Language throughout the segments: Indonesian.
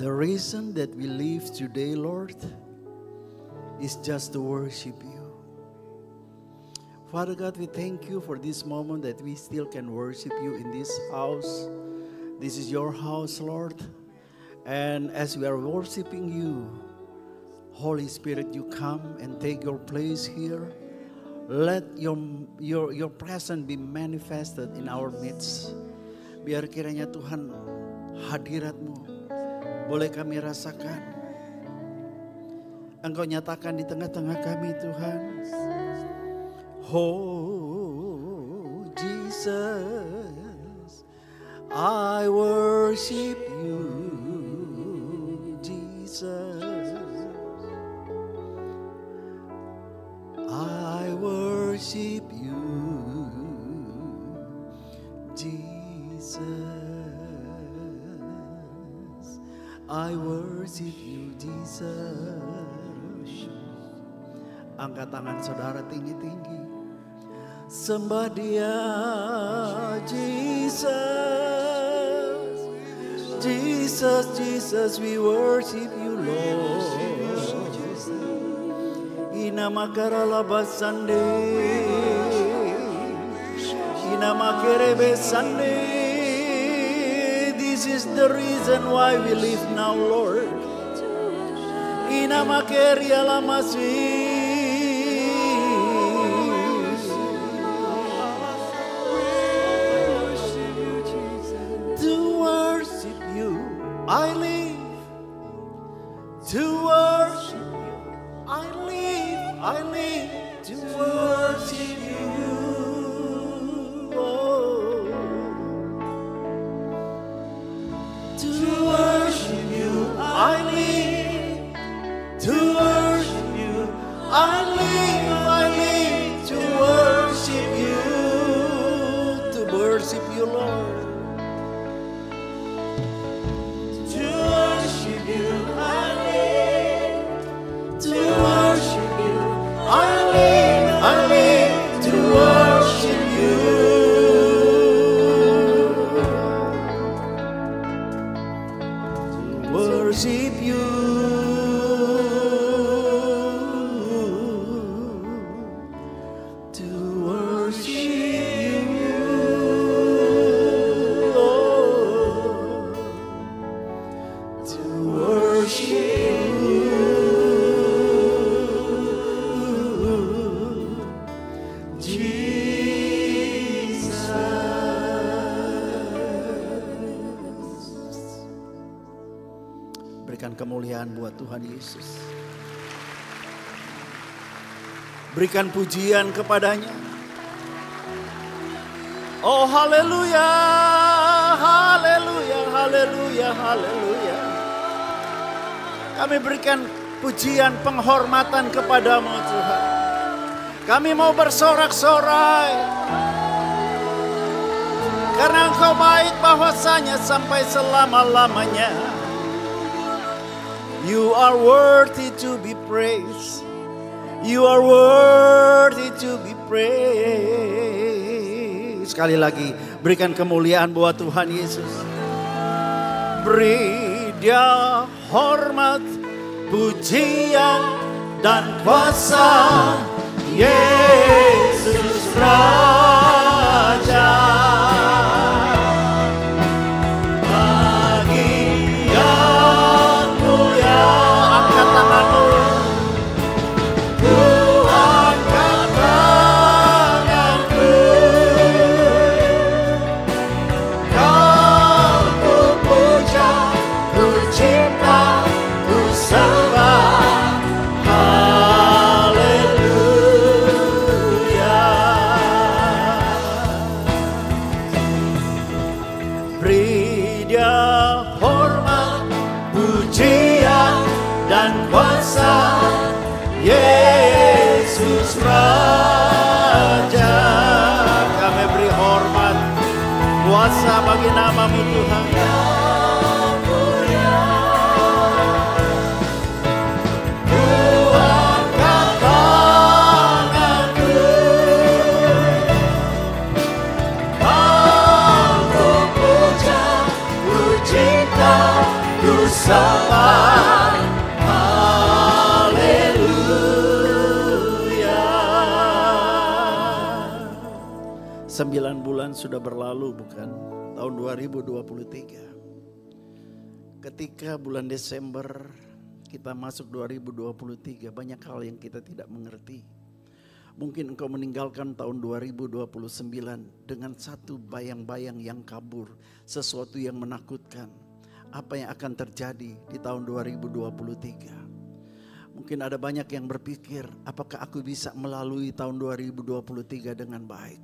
The reason that we live today, Lord, is just to worship you. Father God, we thank you for this moment that we still can worship you in this house. This is your house, Lord. And as we are worshiping you, Holy Spirit, you come and take your place here. Let your presence be manifested in our midst. Biar kiranya Tuhan, hadirat-Mu boleh kami rasakan. Engkau nyatakan di tengah-tengah kami, Tuhan. Oh Jesus, I worship you, Jesus. I worship you, Jesus. I worship you, Jesus. Angkat tangan saudara tinggi-tinggi. Sembah Dia, Jesus. Jesus, Jesus, we worship you, Lord. Ina makara basande, ina makerebe sande. This is the reason why we live now, Lord. Ina makeria lamasi. I live to worship you. I live to worship you. Oh. To worship you. I live to worship you. I live to worship you. To worship you, Lord. Kemuliaan buat Tuhan Yesus. Berikan pujian kepadanya. Oh haleluya, haleluya, haleluya, haleluya. Kami berikan pujian penghormatan kepadamu, Tuhan. Kami mau bersorak-sorai karena Engkau baik bahwasanya sampai selama-lamanya. You are worthy to be praised. You are worthy to be praised. Sekali lagi, berikan kemuliaan buat Tuhan Yesus. Beri Dia hormat, pujian, dan kuasa. Yesus Raja. Yesus Raja, kami beri hormat, kuasa bagi nama-Mu Tuhan. Ku angkat tanganku, Kau ku puja, ku cinta, ku sembah. Haleluya. 9 bulan sudah berlalu, bukan? Tahun 2023. Ketika bulan Desember kita masuk 2023, banyak hal yang kita tidak mengerti. Mungkin engkau meninggalkan tahun 2029 dengan satu bayang-bayang yang kabur, sesuatu yang menakutkan. Apa yang akan terjadi di tahun 2023? Mungkin ada banyak yang berpikir, apakah aku bisa melalui tahun 2023 dengan baik?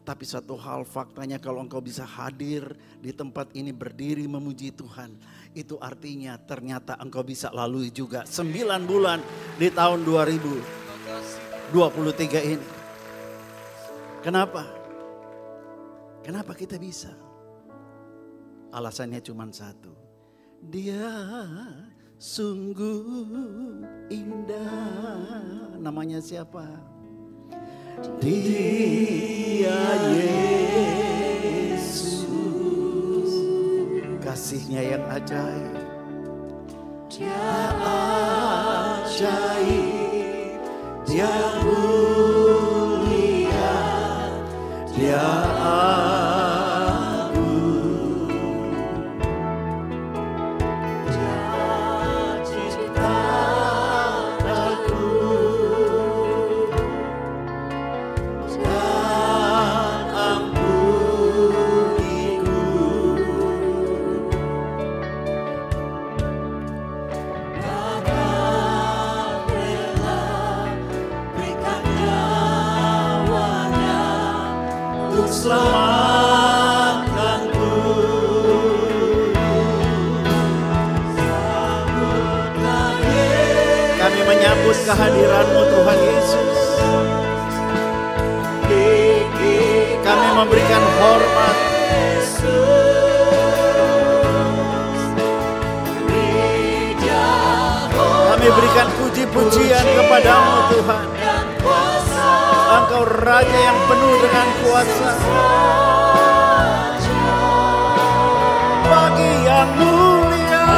Tapi satu hal faktanya, kalau engkau bisa hadir di tempat ini berdiri memuji Tuhan, itu artinya ternyata engkau bisa lalui juga 9 bulan di tahun 2023 ini. Kenapa? Kenapa kita bisa? Alasannya cuma satu. Dia sungguh indah. Namanya siapa? Dia Yesus, kasihnya yang ajaib. Dia ajaib, dia mulia, dia agung. Dia ciptaan aku. Selamatkanku. Kami menyambut kehadiran-Mu Tuhan Yesus. Kami memberikan hormat. Kami berikan puji-pujian kepada-Mu Tuhan. Engkau Raja yang penuh dengan kuasa. Bagi yang mulia,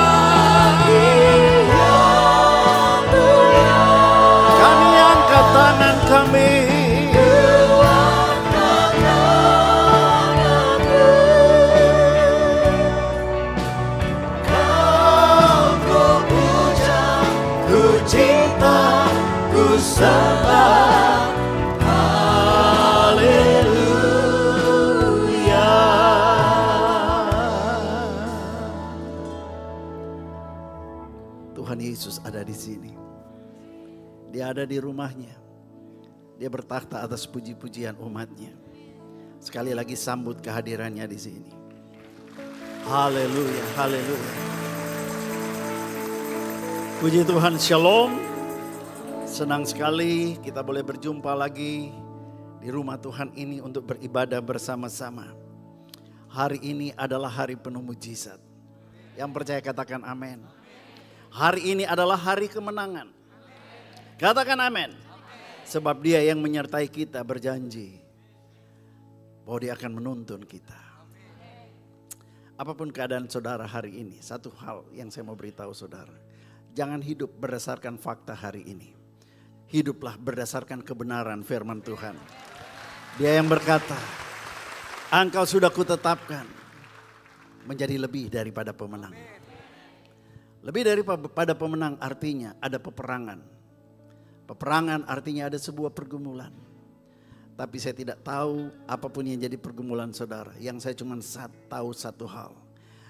kami angkat tangan kami. Kau ku puja, ku cinta, ku sembah. Tuhan Yesus ada di sini. Dia ada di rumahnya. Dia bertakhta atas puji-pujian umatnya. Sekali lagi sambut kehadirannya di sini. Haleluya, haleluya. Puji Tuhan, shalom. Senang sekali kita boleh berjumpa lagi di rumah Tuhan ini untuk beribadah bersama-sama. Hari ini adalah hari penuh mujizat. Yang percaya katakan amin. Hari ini adalah hari kemenangan. Katakan amin. Sebab Dia yang menyertai kita berjanji bahwa Dia akan menuntun kita. Apapun keadaan saudara hari ini, satu hal yang saya mau beritahu saudara. Jangan hidup berdasarkan fakta hari ini. Hiduplah berdasarkan kebenaran firman Tuhan. Dia yang berkata, engkau sudah kutetapkan menjadi lebih daripada pemenang. Lebih daripada pemenang artinya ada peperangan. Peperangan artinya ada sebuah pergumulan. Tapi saya tidak tahu apapun yang jadi pergumulan saudara. Yang saya cuma tahu satu hal.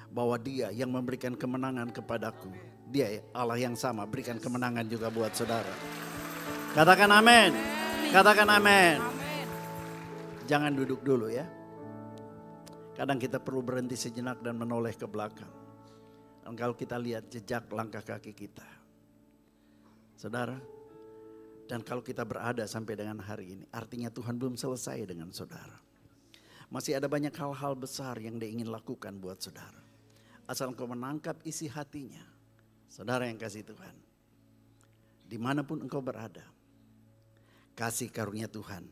Bahwa Dia yang memberikan kemenangan kepadaku. Dia Allah yang sama berikan kemenangan juga buat saudara. Katakan amin. Katakan amin. Jangan duduk dulu ya. Kadang kita perlu berhenti sejenak dan menoleh ke belakang. Dan kalau kita lihat jejak langkah kaki kita. Saudara. Dan kalau kita berada sampai dengan hari ini. Artinya Tuhan belum selesai dengan saudara. Masih ada banyak hal-hal besar yang Dia ingin lakukan buat saudara. Asal engkau menangkap isi hatinya. Saudara yang kasih Tuhan. Dimanapun engkau berada. Kasih karunia Tuhan.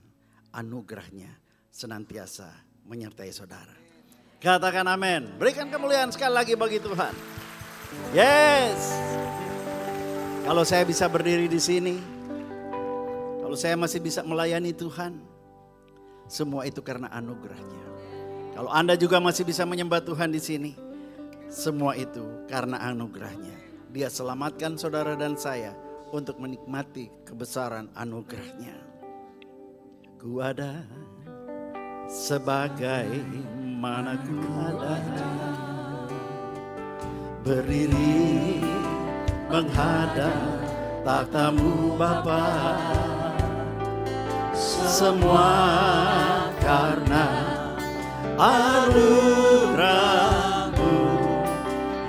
Anugerahnya senantiasa menyertai saudara. Katakan amin. Berikan kemuliaan sekali lagi bagi Tuhan. Yes. Kalau saya bisa berdiri di sini, kalau saya masih bisa melayani Tuhan, semua itu karena anugerahnya. Kalau Anda juga masih bisa menyembah Tuhan di sini, semua itu karena anugerahnya. Dia selamatkan saudara dan saya untuk menikmati kebesaran anugerahnya. Ku ada sebagai mana ku ada, berdiri menghadap takhta-Mu Bapa, semua karena anugerah-Mu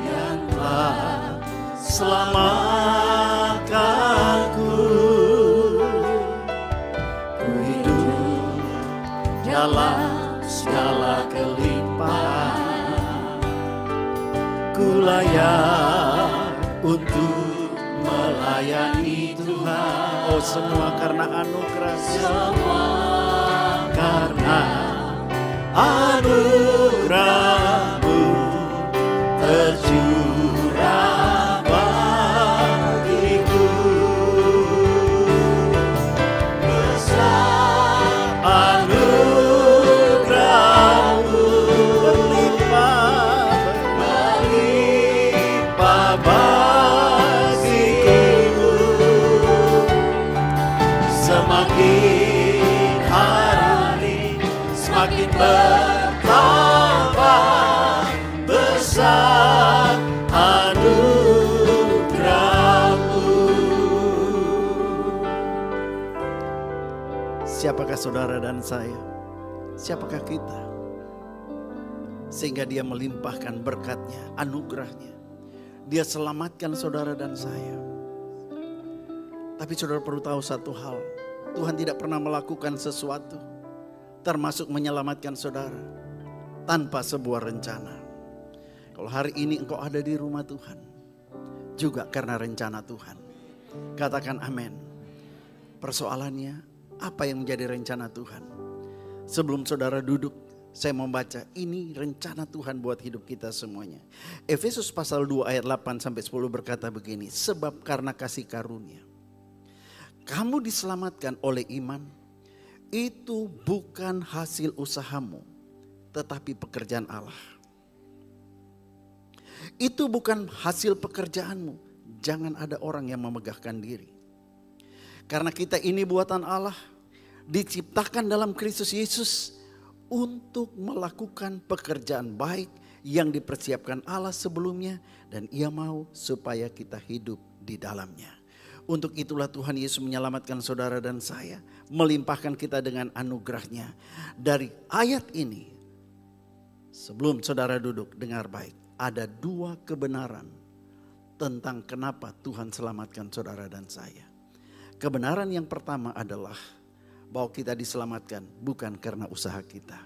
yang telah selamatkanku. Ku hidup dalam segala kelimpahan, ku layak untuk melayani Tuhan. Oh, semua karena anugerah, semua karena anugerah-Mu tercurah bagiku. Besar anugerah-Mu berlimpah bagiku. Semakin hari semakin bertambah besar anugerah-Mu. Siapakah saudara dan saya? Siapakah kita? Sehingga Dia melimpahkan berkat-Nya, anugerah-Nya. Dia selamatkan saudara dan saya. Tapi saudara perlu tahu satu hal, Tuhan tidak pernah melakukan sesuatu, termasuk menyelamatkan saudara, tanpa sebuah rencana. Kalau hari ini engkau ada di rumah Tuhan, juga karena rencana Tuhan. Katakan amin. Persoalannya, apa yang menjadi rencana Tuhan? Sebelum saudara duduk, saya membaca ini rencana Tuhan buat hidup kita semuanya. Efesus pasal 2 ayat 8-10 berkata begini, sebab karena kasih karunia kamu diselamatkan oleh iman, itu bukan hasil usahamu, tetapi pekerjaan Allah. Itu bukan hasil pekerjaanmu. Jangan ada orang yang memegahkan diri. Karena kita ini buatan Allah, diciptakan dalam Kristus Yesus untuk melakukan pekerjaan baik yang dipersiapkan Allah sebelumnya, dan Ia mau supaya kita hidup di dalamnya. Untuk itulah Tuhan Yesus menyelamatkan saudara dan saya, melimpahkan kita dengan anugerah-Nya. Dari ayat ini, sebelum saudara duduk, dengar baik. Ada dua kebenaran tentang kenapa Tuhan selamatkan saudara dan saya. Kebenaran yang pertama adalah bahwa kita diselamatkan bukan karena usaha kita.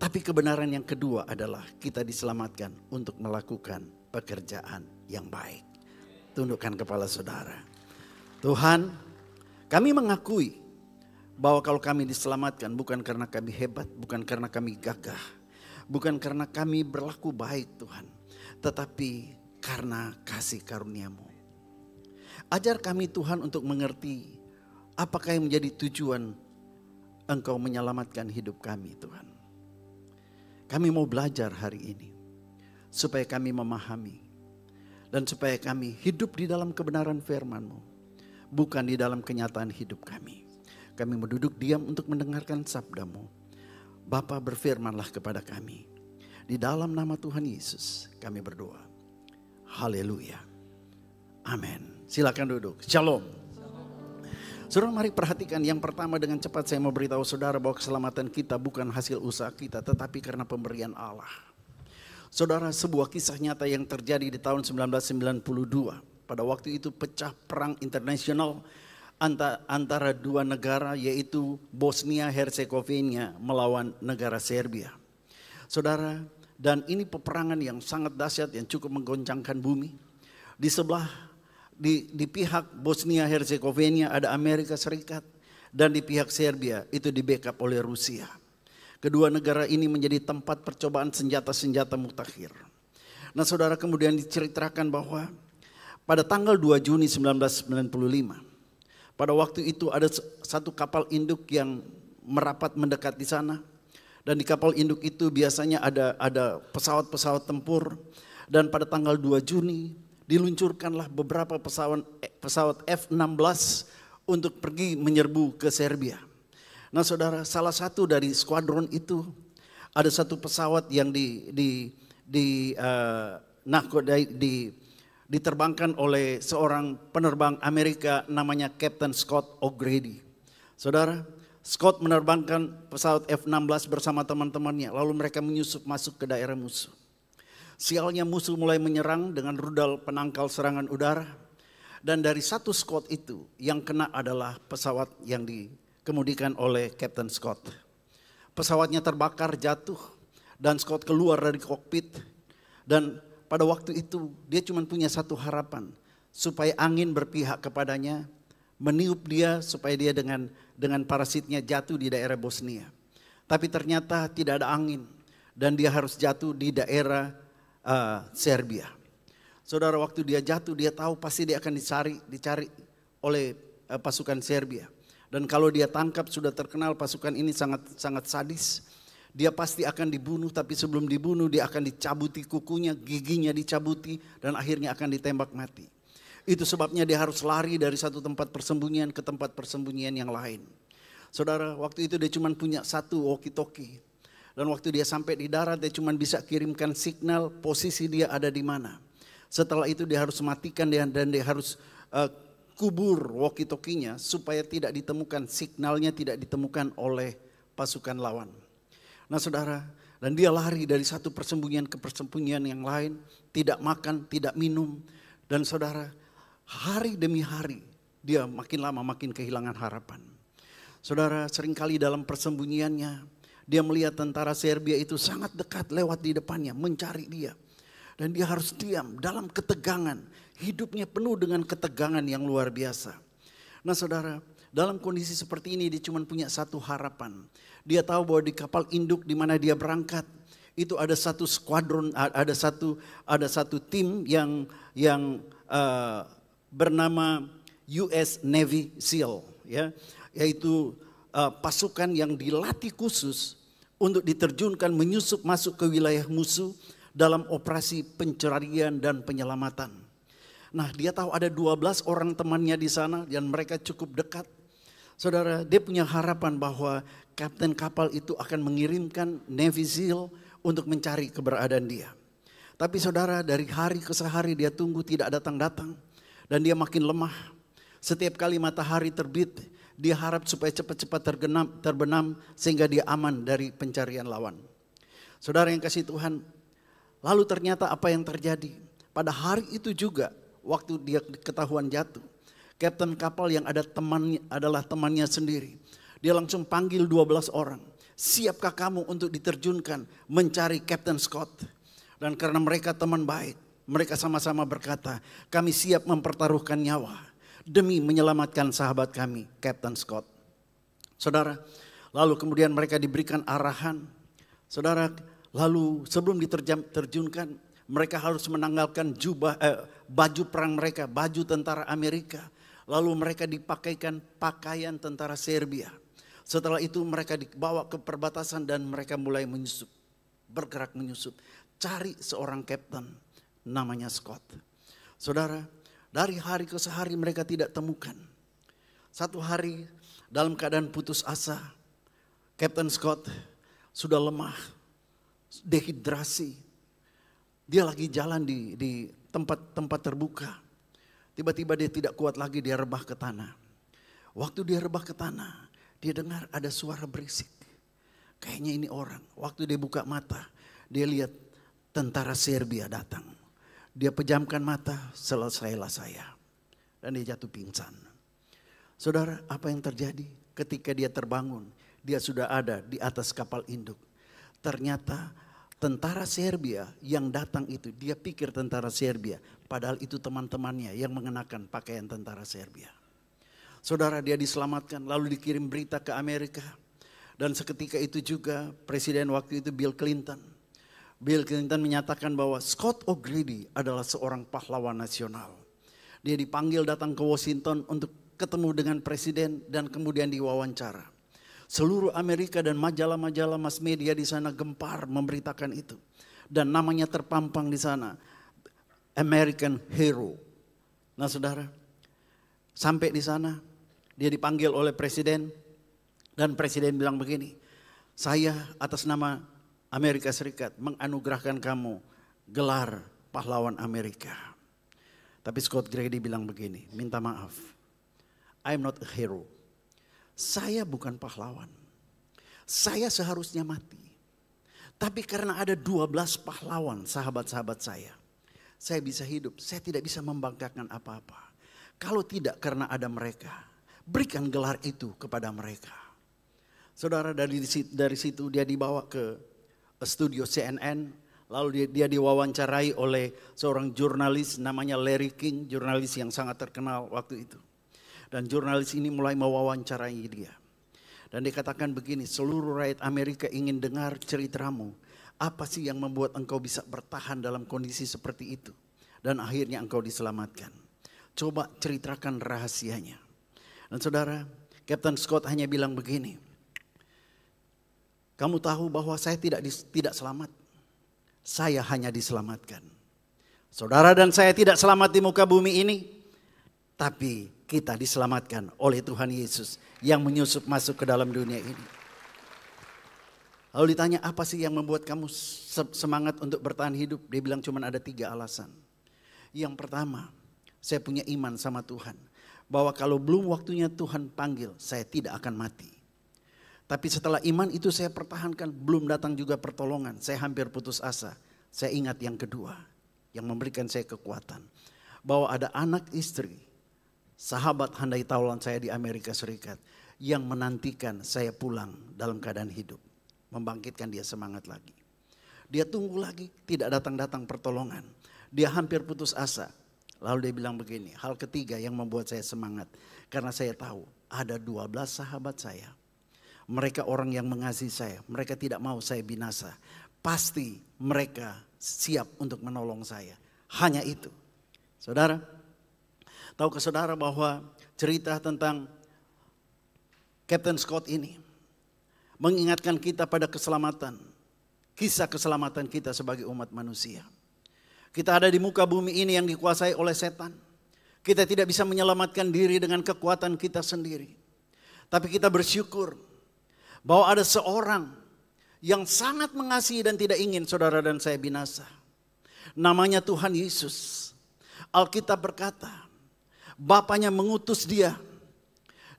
Tapi kebenaran yang kedua adalah kita diselamatkan untuk melakukan pekerjaan yang baik. Tundukkan kepala saudara. Tuhan, kami mengakui bahwa kalau kami diselamatkan bukan karena kami hebat, bukan karena kami gagah, bukan karena kami berlaku baik Tuhan, tetapi karena kasih karunia-Mu. Ajar kami Tuhan untuk mengerti apakah yang menjadi tujuan Engkau menyelamatkan hidup kami Tuhan. Kami mau belajar hari ini supaya kami memahami dan supaya kami hidup di dalam kebenaran firman-Mu, bukan di dalam kenyataan hidup kami. Kami menduduk diam untuk mendengarkan sabda-Mu. Bapa, berfirmanlah kepada kami. Di dalam nama Tuhan Yesus kami berdoa. Haleluya. Amin. Silakan duduk. Shalom. Saudara, mari perhatikan yang pertama, dengan cepat saya mau beritahu saudara bahwa keselamatan kita bukan hasil usaha kita, tetapi karena pemberian Allah. Saudara, sebuah kisah nyata yang terjadi di tahun 1992. Pada waktu itu pecah perang internasional antara dua negara, yaitu Bosnia Herzegovina melawan negara Serbia. Saudara, dan ini peperangan yang sangat dahsyat yang cukup menggoncangkan bumi. Di sebelah, di pihak Bosnia Herzegovina ada Amerika Serikat, dan di pihak Serbia itu di backup oleh Rusia. Kedua negara ini menjadi tempat percobaan senjata-senjata mutakhir. Nah saudara, kemudian diceritakan bahwa pada tanggal 2 Juni 1995, pada waktu itu ada satu kapal induk yang merapat mendekat di sana. Dan di kapal induk itu biasanya ada pesawat-pesawat tempur. Dan pada tanggal 2 Juni diluncurkanlah beberapa pesawat F-16 untuk pergi menyerbu ke Serbia. Nah saudara, salah satu dari skuadron itu ada satu pesawat yang diterbangkan oleh seorang penerbang Amerika namanya Captain Scott O'Grady. Saudara, Scott menerbangkan pesawat F-16 bersama teman-temannya, lalu mereka menyusup masuk ke daerah musuh. Sialnya musuh mulai menyerang dengan rudal penangkal serangan udara. Dan dari satu Scott itu yang kena adalah pesawat yang dikemudikan oleh Captain Scott. Pesawatnya terbakar, jatuh, dan Scott keluar dari kokpit. Dan pada waktu itu dia cuma punya satu harapan, supaya angin berpihak kepadanya, meniup dia supaya dia dengan parasitnya jatuh di daerah Bosnia. Tapi ternyata tidak ada angin dan dia harus jatuh di daerah Serbia. Saudara, waktu dia jatuh dia tahu pasti dia akan dicari oleh pasukan Serbia. Dan kalau dia tangkap, sudah terkenal pasukan ini sangat sadis. Dia pasti akan dibunuh, tapi sebelum dibunuh dia akan dicabuti kukunya, giginya dicabuti, dan akhirnya akan ditembak mati. Itu sebabnya dia harus lari dari satu tempat persembunyian ke tempat persembunyian yang lain. Saudara, waktu itu dia cuma punya satu walkie-talkie. Dan waktu dia sampai di darat dia cuma bisa kirimkan signal posisi dia ada di mana. Setelah itu dia harus matikan dan dia harus kubur walkie-talkie-nya supaya tidak ditemukan, signalnya tidak ditemukan oleh pasukan lawan. Nah saudara, dan dia lari dari satu persembunyian ke persembunyian yang lain, tidak makan, tidak minum. Dan saudara, hari demi hari dia makin lama makin kehilangan harapan. Saudara, seringkali dalam persembunyiannya dia melihat tentara Serbia itu sangat dekat lewat di depannya mencari dia. Dan dia harus diam dalam ketegangan, hidupnya penuh dengan ketegangan yang luar biasa. Nah saudara, dalam kondisi seperti ini dia cuma punya satu harapan. Dia tahu bahwa di kapal induk di mana dia berangkat itu ada satu skuadron, ada satu tim yang bernama US Navy SEAL, ya, yaitu pasukan yang dilatih khusus untuk diterjunkan menyusup masuk ke wilayah musuh dalam operasi pencarian dan penyelamatan. Nah, dia tahu ada 12 orang temannya di sana dan mereka cukup dekat. Saudara, dia punya harapan bahwa kapten kapal itu akan mengirimkan Navy SEAL untuk mencari keberadaan dia. Tapi saudara, dari hari ke hari dia tunggu tidak datang-datang dan dia makin lemah. Setiap kali matahari terbit, dia harap supaya cepat-cepat terbenam sehingga dia aman dari pencarian lawan. Saudara yang kasih Tuhan, lalu ternyata apa yang terjadi? Pada hari itu juga waktu dia ketahuan jatuh, kapten kapal yang adalah temannya sendiri. Dia langsung panggil 12 orang. Siapkah kamu untuk diterjunkan mencari Captain Scott? Dan karena mereka teman baik, mereka sama-sama berkata, kami siap mempertaruhkan nyawa demi menyelamatkan sahabat kami, Captain Scott. Saudara, lalu kemudian mereka diberikan arahan. Saudara, lalu sebelum diterjunkan, mereka harus menanggalkan baju perang mereka, baju tentara Amerika. Lalu mereka dipakaikan pakaian tentara Serbia. Setelah itu mereka dibawa ke perbatasan dan mereka mulai menyusup, bergerak menyusup. Cari seorang kapten namanya Scott. Saudara, dari hari ke hari mereka tidak temukan. Satu hari dalam keadaan putus asa, Captain Scott sudah lemah, dehidrasi. Dia lagi jalan di tempat terbuka. Tiba-tiba dia tidak kuat lagi, dia rebah ke tanah. Waktu dia rebah ke tanah, dia dengar ada suara berisik. Kayaknya ini orang. Waktu dia buka mata, dia lihat tentara Serbia datang. Dia pejamkan mata, selesailah saya. Dan dia jatuh pingsan. Saudara, apa yang terjadi? Ketika dia terbangun, dia sudah ada di atas kapal induk. Ternyata tentara Serbia yang datang itu, dia pikir tentara Serbia. Padahal itu teman-temannya yang mengenakan pakaian tentara Serbia. Saudara, dia diselamatkan lalu dikirim berita ke Amerika. Dan seketika itu juga Presiden waktu itu Bill Clinton Bill Clinton menyatakan bahwa Scott O'Grady adalah seorang pahlawan nasional. Dia dipanggil datang ke Washington untuk ketemu dengan presiden dan kemudian diwawancara. Seluruh Amerika dan majalah-majalah mass media di sana gempar memberitakan itu. Dan namanya terpampang di sana, American Hero. Nah saudara, sampai di sana dia dipanggil oleh presiden dan presiden bilang begini, saya atas nama Amerika Serikat menganugerahkan kamu gelar pahlawan Amerika. Tapi Scott Grady bilang begini, minta maaf, I'm not a hero. Saya bukan pahlawan. Saya seharusnya mati. Tapi karena ada 12 pahlawan sahabat-sahabat saya bisa hidup. Saya tidak bisa membanggakan apa-apa. Kalau tidak karena ada mereka, berikan gelar itu kepada mereka. Saudara, dari situ dia dibawa ke studio CNN, lalu dia diwawancarai oleh seorang jurnalis namanya Larry King, jurnalis yang sangat terkenal waktu itu. Dan jurnalis ini mulai mewawancarai dia. Dan dikatakan begini, seluruh rakyat Amerika ingin dengar ceritamu. Apa sih yang membuat engkau bisa bertahan dalam kondisi seperti itu? Dan akhirnya engkau diselamatkan. Coba ceritakan rahasianya. Dan saudara, Captain Scott hanya bilang begini, kamu tahu bahwa saya tidak selamat. Saya hanya diselamatkan. Saudara dan saya tidak selamat di muka bumi ini. Tapi kita diselamatkan oleh Tuhan Yesus yang menyusup masuk ke dalam dunia ini. Lalu ditanya, apa sih yang membuat kamu semangat untuk bertahan hidup? Dia bilang cuma ada 3 alasan. Yang pertama, saya punya iman sama Tuhan. Bahwa kalau belum waktunya Tuhan panggil, saya tidak akan mati. Tapi setelah iman itu saya pertahankan, belum datang juga pertolongan. Saya hampir putus asa. Saya ingat yang kedua, yang memberikan saya kekuatan. Bahwa ada anak istri, sahabat handai taulan saya di Amerika Serikat, yang menantikan saya pulang dalam keadaan hidup. Membangkitkan dia semangat lagi. Dia tunggu lagi, tidak datang-datang pertolongan. Dia hampir putus asa. Lalu dia bilang begini, hal ketiga yang membuat saya semangat. Karena saya tahu ada 12 sahabat saya. Mereka orang yang mengasihi saya. Mereka tidak mau saya binasa. Pasti mereka siap untuk menolong saya. Hanya itu. Saudara, tahukah saudara bahwa cerita tentang Captain Scott ini mengingatkan kita pada keselamatan. Kisah keselamatan kita sebagai umat manusia. Kita ada di muka bumi ini yang dikuasai oleh setan. Kita tidak bisa menyelamatkan diri dengan kekuatan kita sendiri. Tapi kita bersyukur bahwa ada seorang yang sangat mengasihi dan tidak ingin saudara dan saya binasa. Namanya Tuhan Yesus. Alkitab berkata, Bapaknya mengutus dia.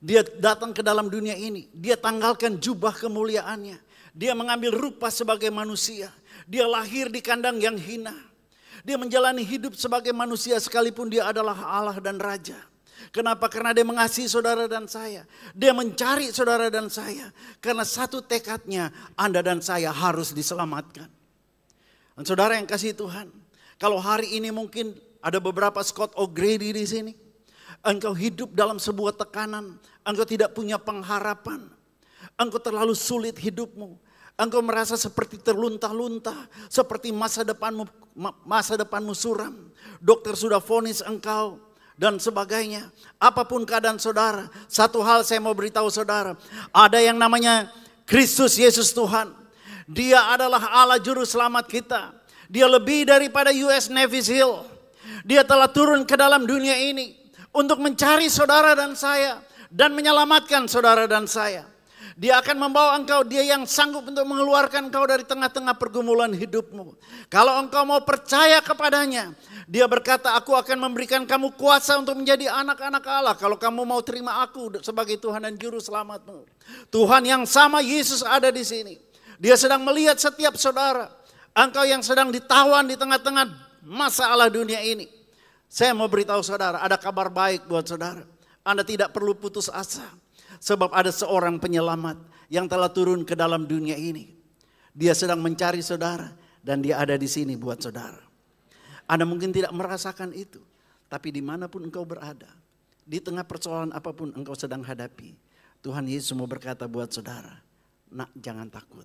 Dia datang ke dalam dunia ini. Dia tanggalkan jubah kemuliaannya. Dia mengambil rupa sebagai manusia. Dia lahir di kandang yang hina. Dia menjalani hidup sebagai manusia sekalipun dia adalah Allah dan Raja. Kenapa? Karena dia mengasihi saudara dan saya. Dia mencari saudara dan saya. Karena satu tekadnya, Anda dan saya harus diselamatkan. Dan saudara yang kasih Tuhan, kalau hari ini mungkin ada beberapa Scott O'Grady di sini. Engkau hidup dalam sebuah tekanan. Engkau tidak punya pengharapan. Engkau terlalu sulit hidupmu. Engkau merasa seperti terlunta-lunta. Seperti masa depanmu suram. Dokter sudah vonis engkau. Dan sebagainya. Apapun keadaan saudara. Satu hal saya mau beritahu saudara. Ada yang namanya Kristus Yesus Tuhan. Dia adalah Allah Juru Selamat kita. Dia lebih daripada US Navy SEAL. Dia telah turun ke dalam dunia ini. Untuk mencari saudara dan saya. Dan menyelamatkan saudara dan saya. Dia akan membawa engkau, dia yang sanggup untuk mengeluarkan engkau dari tengah-tengah pergumulan hidupmu. Kalau engkau mau percaya kepadanya, dia berkata, aku akan memberikan kamu kuasa untuk menjadi anak-anak Allah. Kalau kamu mau terima aku sebagai Tuhan dan Juru Selamatmu. Tuhan yang sama Yesus ada di sini. Dia sedang melihat setiap saudara. Engkau yang sedang ditawan di tengah-tengah masalah dunia ini. Saya mau beritahu saudara, ada kabar baik buat saudara. Anda tidak perlu putus asa. Sebab ada seorang penyelamat yang telah turun ke dalam dunia ini. Dia sedang mencari saudara dan dia ada di sini buat saudara. Anda mungkin tidak merasakan itu. Tapi dimanapun engkau berada, di tengah persoalan apapun engkau sedang hadapi, Tuhan Yesus mau berkata buat saudara, nak jangan takut.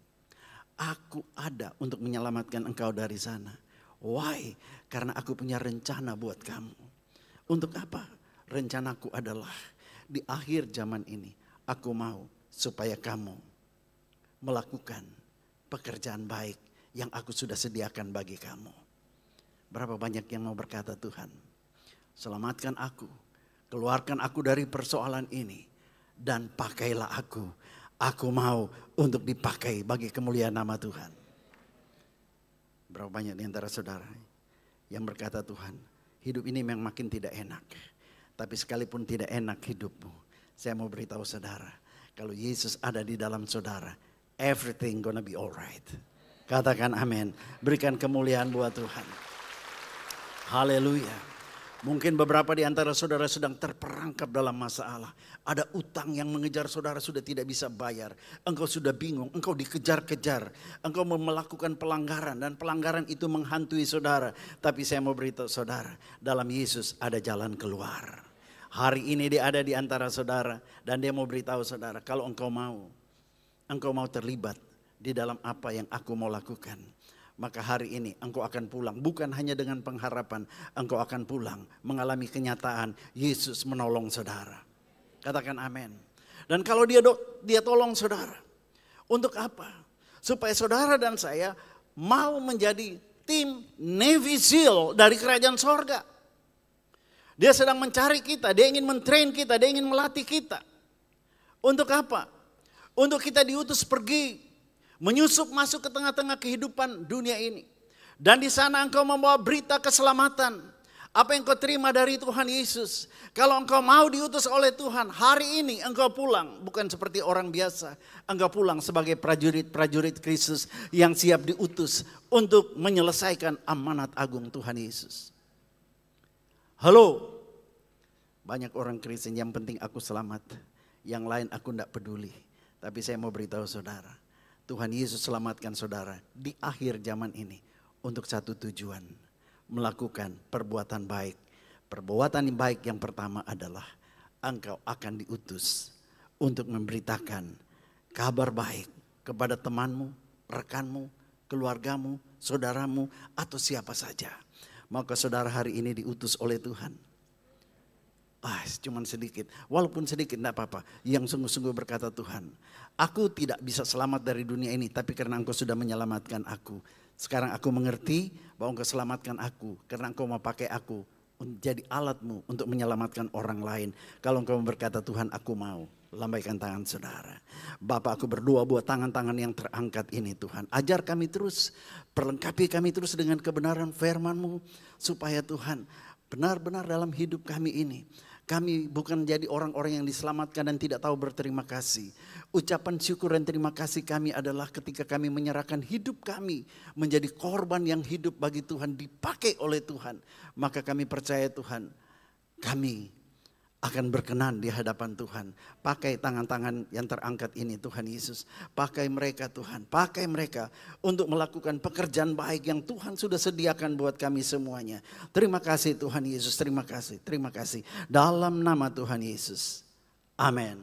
Aku ada untuk menyelamatkan engkau dari sana. Why? Karena aku punya rencana buat kamu. Untuk apa? Rencanaku adalah di akhir zaman ini aku mau supaya kamu melakukan pekerjaan baik yang aku sudah sediakan bagi kamu. Berapa banyak yang mau berkata, Tuhan, selamatkan aku, keluarkan aku dari persoalan ini, dan pakailah aku. Aku mau untuk dipakai bagi kemuliaan nama Tuhan. Berapa banyak di antara saudara yang berkata, Tuhan, hidup ini memang makin tidak enak. Tapi sekalipun tidak enak hidupmu, saya mau beritahu saudara, kalau Yesus ada di dalam saudara, everything gonna be alright. Katakan amin. Berikan kemuliaan buat Tuhan. Haleluya. Mungkin beberapa di antara saudara sedang terperangkap dalam masalah. Ada utang yang mengejar saudara sudah tidak bisa bayar. Engkau sudah bingung, engkau dikejar-kejar. Engkau melakukan pelanggaran dan pelanggaran itu menghantui saudara. Tapi saya mau beritahu saudara, dalam Yesus ada jalan keluar. Hari ini dia ada di antara saudara dan dia mau beritahu saudara, kalau engkau mau terlibat di dalam apa yang aku mau lakukan, maka hari ini engkau akan pulang. Bukan hanya dengan pengharapan, engkau akan pulang mengalami kenyataan Yesus menolong saudara. Katakan amin. Dan kalau dia tolong saudara, untuk apa? Supaya saudara dan saya mau menjadi tim Navy SEAL dari kerajaan sorga. Dia sedang mencari kita, dia ingin mentrain kita, dia ingin melatih kita. Untuk apa? Untuk kita diutus pergi menyusup masuk ke tengah-tengah kehidupan dunia ini. Dan di sana engkau membawa berita keselamatan. Apa yang kau terima dari Tuhan Yesus. Kalau engkau mau diutus oleh Tuhan, hari ini engkau pulang. Bukan seperti orang biasa. Engkau pulang sebagai prajurit-prajurit Kristus yang siap diutus untuk menyelesaikan amanat agung Tuhan Yesus. Halo. Banyak orang Kristen yang penting aku selamat. Yang lain aku tidak peduli. Tapi saya mau beritahu saudara, Tuhan Yesus selamatkan saudara di akhir zaman ini untuk satu tujuan, melakukan perbuatan baik. Perbuatan yang baik yang pertama adalah engkau akan diutus untuk memberitakan kabar baik kepada temanmu, rekanmu, keluargamu, saudaramu, atau siapa saja. Maka saudara hari ini diutus oleh Tuhan. Cuman sedikit, walaupun sedikit tidak apa-apa. Yang sungguh-sungguh berkata, Tuhan, aku tidak bisa selamat dari dunia ini, tapi karena engkau sudah menyelamatkan aku. Sekarang aku mengerti bahwa engkau selamatkan aku, karena engkau mau pakai aku menjadi alatmu untuk menyelamatkan orang lain. Kalau engkau berkata, Tuhan aku mau, lambaikan tangan saudara. Bapak, aku berdoa buat tangan-tangan yang terangkat ini Tuhan. Ajar kami terus, perlengkapi kami terus dengan kebenaran firman-Mu, supaya Tuhan benar-benar dalam hidup kami ini, kami bukan jadi orang-orang yang diselamatkan dan tidak tahu berterima kasih. Ucapan syukur dan terima kasih kami adalah ketika kami menyerahkan hidup kami menjadi korban yang hidup bagi Tuhan, dipakai oleh Tuhan. Maka kami percaya Tuhan, kami akan berkenan di hadapan Tuhan. Pakai tangan-tangan yang terangkat ini Tuhan Yesus. Pakai mereka Tuhan, pakai mereka untuk melakukan pekerjaan baik yang Tuhan sudah sediakan buat kami semuanya. Terima kasih Tuhan Yesus, terima kasih, terima kasih. Dalam nama Tuhan Yesus, amin.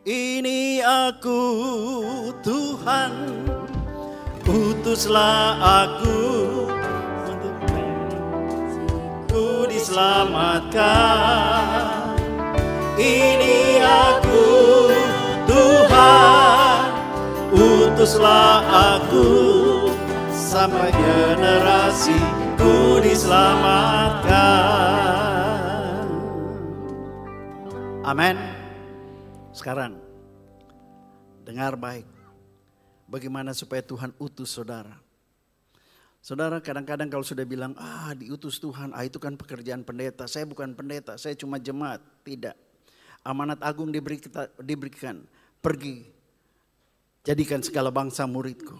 Ini aku Tuhan, utuslah aku untuk ku diselamatkan. Ini aku Tuhan, utuslah aku sampai generasi ku diselamatkan. Amin. Sekarang dengar baik. Bagaimana supaya Tuhan utus saudara? Saudara kadang-kadang kalau sudah bilang, diutus Tuhan, itu kan pekerjaan pendeta. Saya bukan pendeta, saya cuma jemaat. Tidak. Amanat agung diberikan. Pergi, jadikan segala bangsa muridku.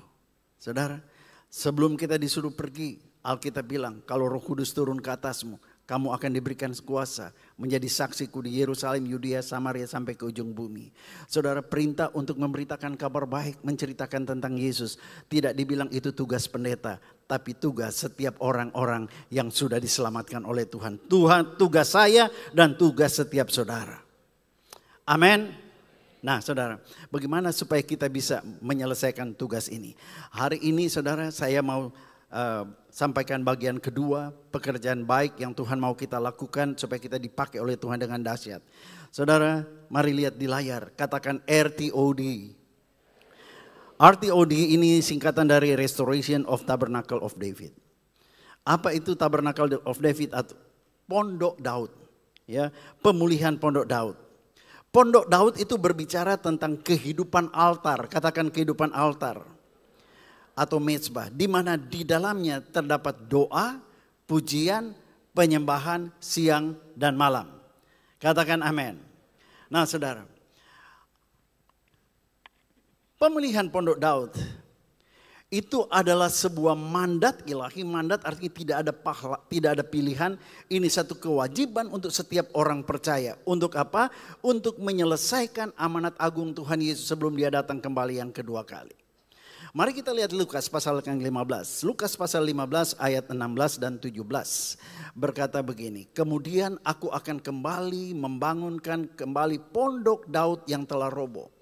Saudara, sebelum kita disuruh pergi, Alkitab bilang, kalau Roh Kudus turun ke atasmu, kamu akan diberikan kuasa menjadi saksiku di Yerusalem, Yudea, Samaria sampai ke ujung bumi. Saudara, perintah untuk memberitakan kabar baik, menceritakan tentang Yesus, tidak dibilang itu tugas pendeta, tapi tugas setiap orang-orang yang sudah diselamatkan oleh Tuhan. Tugas saya dan tugas setiap saudara. Amin. Nah saudara, bagaimana supaya kita bisa menyelesaikan tugas ini? Hari ini saudara, saya mau sampaikan bagian kedua, pekerjaan baik yang Tuhan mau kita lakukan supaya kita dipakai oleh Tuhan dengan dahsyat. Saudara, mari lihat di layar, katakan RTOD. RTOD ini singkatan dari Restoration of Tabernacle of David. Apa itu Tabernacle of David? Atau Pondok Daud, ya, pemulihan Pondok Daud. Pondok Daud itu berbicara tentang kehidupan altar, katakan kehidupan altar. Atau mezbah, di mana di dalamnya terdapat doa, pujian, penyembahan siang dan malam. Katakan amin. Nah saudara, pemulihan Pondok Daud itu adalah sebuah mandat ilahi. Mandat artinya tidak ada pilihan. Ini satu kewajiban untuk setiap orang percaya. Untuk apa? Untuk menyelesaikan amanat agung Tuhan Yesus sebelum dia datang kembali yang kedua kali. Mari kita lihat Lukas pasal yang 15. Lukas pasal 15 ayat 16 dan 17 berkata begini. Kemudian aku akan kembali membangunkan kembali pondok Daud yang telah roboh.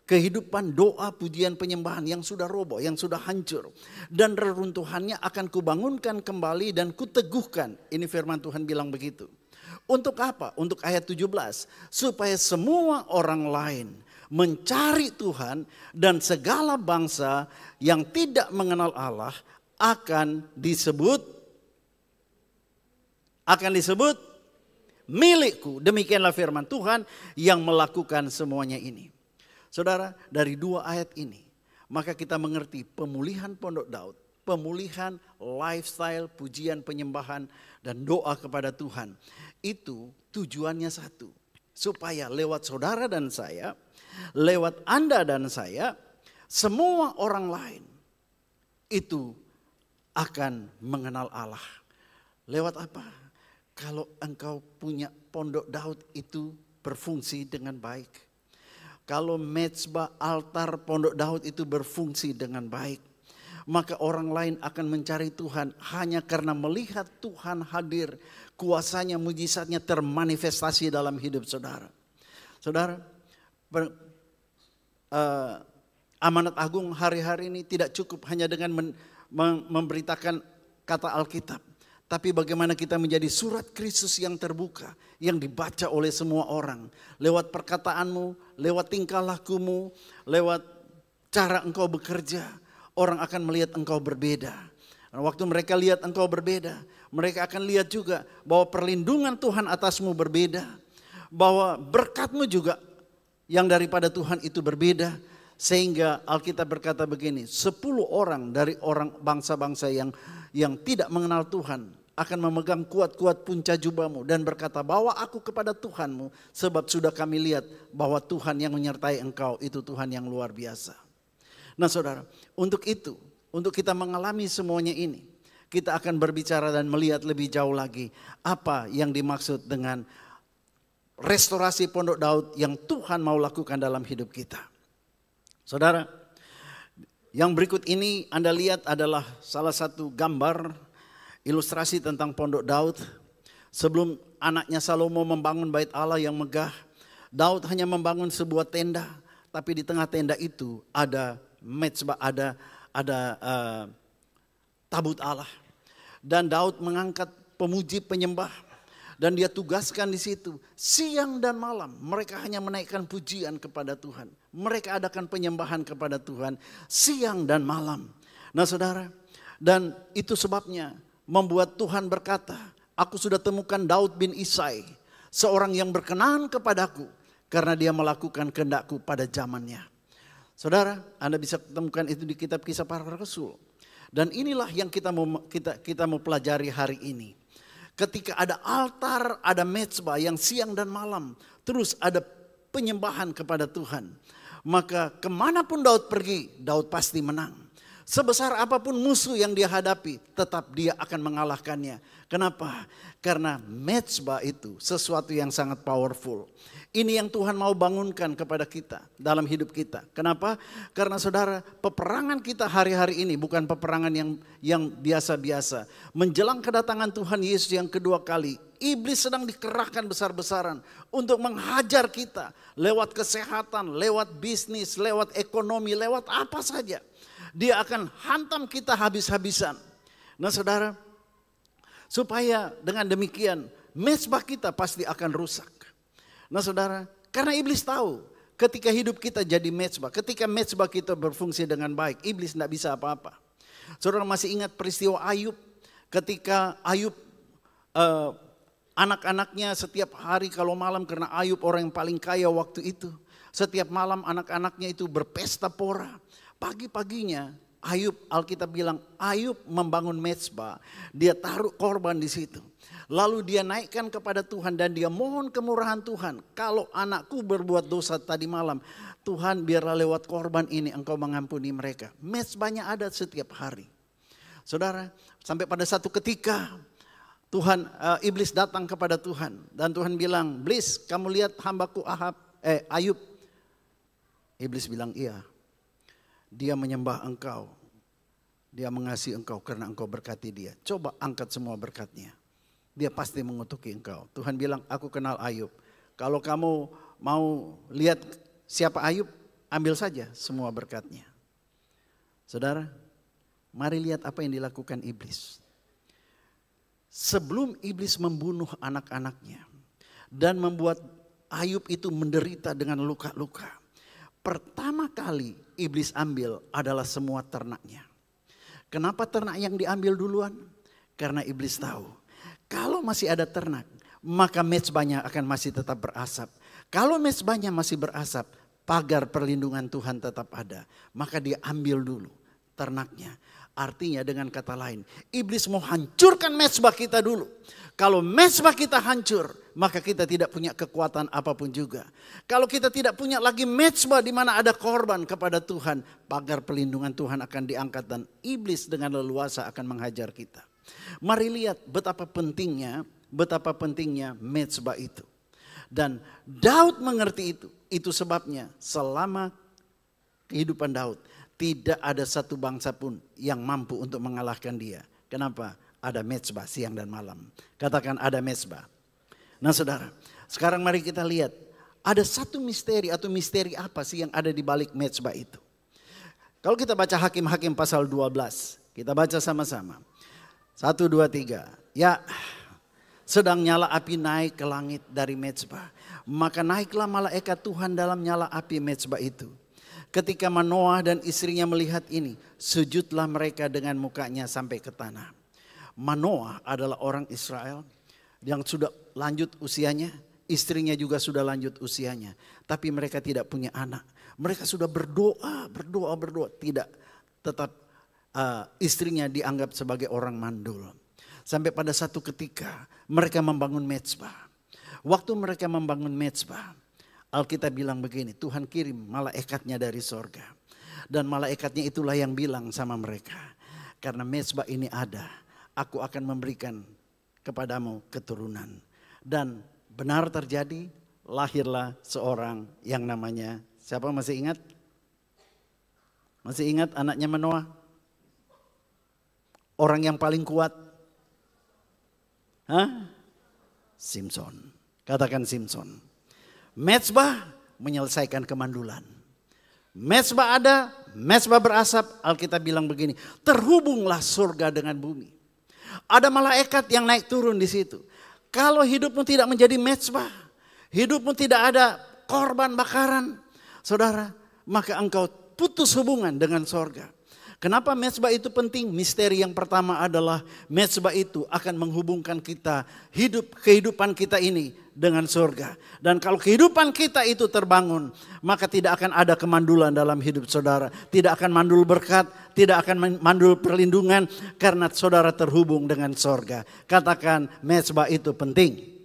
Kehidupan doa, pujian, penyembahan yang sudah roboh, yang sudah hancur. Dan reruntuhannya akan kubangunkan kembali dan kuteguhkan. Ini firman Tuhan bilang begitu. Untuk apa? Untuk ayat 17. Supaya semua orang lain mencari Tuhan dan segala bangsa yang tidak mengenal Allah akan disebut milikku. Demikianlah firman Tuhan yang melakukan semuanya ini. Saudara, dari dua ayat ini maka kita mengerti pemulihan Pondok Daud, pemulihan lifestyle, pujian, penyembahan dan doa kepada Tuhan. Itu tujuannya satu, supaya lewat saudara dan saya, lewat Anda dan saya, semua orang lain itu akan mengenal Allah. Lewat apa? Kalau engkau punya Pondok Daud itu berfungsi dengan baik. Kalau mezbah altar Pondok Daud itu berfungsi dengan baik, maka orang lain akan mencari Tuhan hanya karena melihat Tuhan hadir, kuasanya, mujizatnya termanifestasi dalam hidup saudara. Saudara, amanat agung hari-hari ini tidak cukup hanya dengan memberitakan kata Alkitab. Tapi bagaimana kita menjadi surat Kristus yang terbuka, yang dibaca oleh semua orang. Lewat perkataanmu, lewat tingkah lakumu, lewat cara engkau bekerja, orang akan melihat engkau berbeda. Waktu mereka lihat engkau berbeda, mereka akan lihat juga bahwa perlindungan Tuhan atasmu berbeda. Bahwa berkatmu juga yang daripada Tuhan itu berbeda. Sehingga Alkitab berkata begini, 10 orang dari orang bangsa-bangsa yang tidak mengenal Tuhan akan memegang kuat-kuat punca jubahmu dan berkata, bawa aku kepada Tuhanmu, sebab sudah kami lihat bahwa Tuhan yang menyertai engkau itu Tuhan yang luar biasa. Nah saudara, untuk itu, untuk kita mengalami semuanya ini, kita akan berbicara dan melihat lebih jauh lagi apa yang dimaksud dengan restorasi Pondok Daud yang Tuhan mau lakukan dalam hidup kita. Saudara, yang berikut ini Anda lihat adalah salah satu gambar ilustrasi tentang Pondok Daud. Sebelum anaknya Salomo membangun bait Allah yang megah, Daud hanya membangun sebuah tenda, tapi di tengah tenda itu ada mezbah, ada tabut Allah. Dan Daud mengangkat pemuji penyembah. Dan dia tugaskan di situ siang dan malam mereka hanya menaikkan pujian kepada Tuhan. Mereka adakan penyembahan kepada Tuhan siang dan malam. Nah saudara, dan itu sebabnya membuat Tuhan berkata, aku sudah temukan Daud bin Isai, seorang yang berkenan kepadaku karena dia melakukan kehendakku pada zamannya. Saudara, Anda bisa temukan itu di kitab Kisah Para Rasul. Dan inilah yang kita mau pelajari hari ini. Ketika ada altar, ada mezbah yang siang dan malam, terus ada penyembahan kepada Tuhan. Maka kemanapun Daud pergi, Daud pasti menang. Sebesar apapun musuh yang dia hadapi, tetap dia akan mengalahkannya. Kenapa? Karena mezbah itu sesuatu yang sangat powerful. Ini yang Tuhan mau bangunkan kepada kita dalam hidup kita. Kenapa? Karena saudara, peperangan kita hari-hari ini bukan peperangan yang biasa-biasa. Menjelang kedatangan Tuhan Yesus yang kedua kali, iblis sedang dikerahkan besar-besaran untuk menghajar kita lewat kesehatan, lewat bisnis, lewat ekonomi, lewat apa saja. Dia akan hantam kita habis-habisan. Nah saudara, supaya dengan demikian mezbah kita pasti akan rusak. Nah saudara, karena iblis tahu ketika hidup kita jadi mezbah, ketika mezbah kita berfungsi dengan baik, iblis tidak bisa apa-apa. Saudara masih ingat peristiwa Ayub, ketika Ayub anak-anaknya setiap hari kalau malam, karena Ayub orang yang paling kaya waktu itu, setiap malam anak-anaknya itu berpesta pora. Pagi-paginya Ayub, Alkitab bilang Ayub membangun mezbah, dia taruh korban di situ. Lalu dia naikkan kepada Tuhan dan dia mohon kemurahan Tuhan. Kalau anakku berbuat dosa tadi malam, Tuhan biarlah lewat korban ini engkau mengampuni mereka. Mezbahnya ada setiap hari. Saudara, sampai pada satu ketika iblis datang kepada Tuhan dan Tuhan bilang, "Iblis, kamu lihat hambaku Ayub." Iblis bilang, "Iya. Dia menyembah engkau. Dia mengasihi engkau karena engkau berkati dia. Coba angkat semua berkatnya. Dia pasti mengutuki engkau." Tuhan bilang, "Aku kenal Ayub. Kalau kamu mau lihat siapa Ayub, ambil saja semua berkatnya." Saudara, mari lihat apa yang dilakukan iblis. Sebelum iblis membunuh anak-anaknya dan membuat Ayub itu menderita dengan luka-luka, pertama kali iblis ambil adalah semua ternaknya. Kenapa ternak yang diambil duluan? Karena iblis tahu kalau masih ada ternak, maka mezbahnya akan masih tetap berasap. Kalau mezbahnya masih berasap, pagar perlindungan Tuhan tetap ada. Maka dia ambil dulu ternaknya. Artinya dengan kata lain, iblis mau hancurkan mezbah kita dulu. Kalau mezbah kita hancur, maka kita tidak punya kekuatan apapun juga. Kalau kita tidak punya lagi mezbah di mana ada korban kepada Tuhan, pagar perlindungan Tuhan akan diangkat dan iblis dengan leluasa akan menghajar kita. Mari lihat betapa pentingnya mezbah itu. Dan Daud mengerti itu. Itu sebabnya selama kehidupan Daud, tidak ada satu bangsa pun yang mampu untuk mengalahkan dia. Kenapa? Ada mezbah siang dan malam. Katakan ada mezbah. Nah saudara, sekarang mari kita lihat. Ada satu misteri atau misteri apa sih yang ada di balik mezbah itu. Kalau kita baca Hakim-Hakim pasal 12. Kita baca sama-sama. 1, 2, 3. Ya, sedang nyala api naik ke langit dari mezbah. Maka naiklah malaikat Tuhan dalam nyala api mezbah itu. Ketika Manoah dan istrinya melihat ini, sujudlah mereka dengan mukanya sampai ke tanah. Manoah adalah orang Israel yang sudah lanjut usianya, istrinya juga sudah lanjut usianya. Tapi mereka tidak punya anak. Mereka sudah berdoa. Tidak, tetap istrinya dianggap sebagai orang mandul. Sampai pada satu ketika mereka membangun mezbah. Waktu mereka membangun mezbah, Alkitab bilang begini, Tuhan kirim malaikatnya dari sorga. Dan malaikatnya itulah yang bilang sama mereka, karena mezbah ini ada, aku akan memberikan kepadamu keturunan. Dan benar terjadi, lahirlah seorang yang namanya, siapa masih ingat? Masih ingat anaknya Manoah? Orang yang paling kuat? Simson. Katakan Simson. Mezbah menyelesaikan kemandulan. Mezbah ada, mezbah berasap. Alkitab bilang begini, terhubunglah surga dengan bumi. Ada malaikat yang naik turun di situ. Kalau hidupmu tidak menjadi mezbah, hidupmu tidak ada korban bakaran, saudara, maka engkau putus hubungan dengan surga. Kenapa mezbah itu penting? Misteri yang pertama adalah mezbah itu akan menghubungkan kita, kehidupan kita ini dengan surga. Dan kalau kehidupan kita itu terbangun, maka tidak akan ada kemandulan dalam hidup saudara. Tidak akan mandul berkat, tidak akan mandul perlindungan karena saudara terhubung dengan surga. Katakan mezbah itu penting.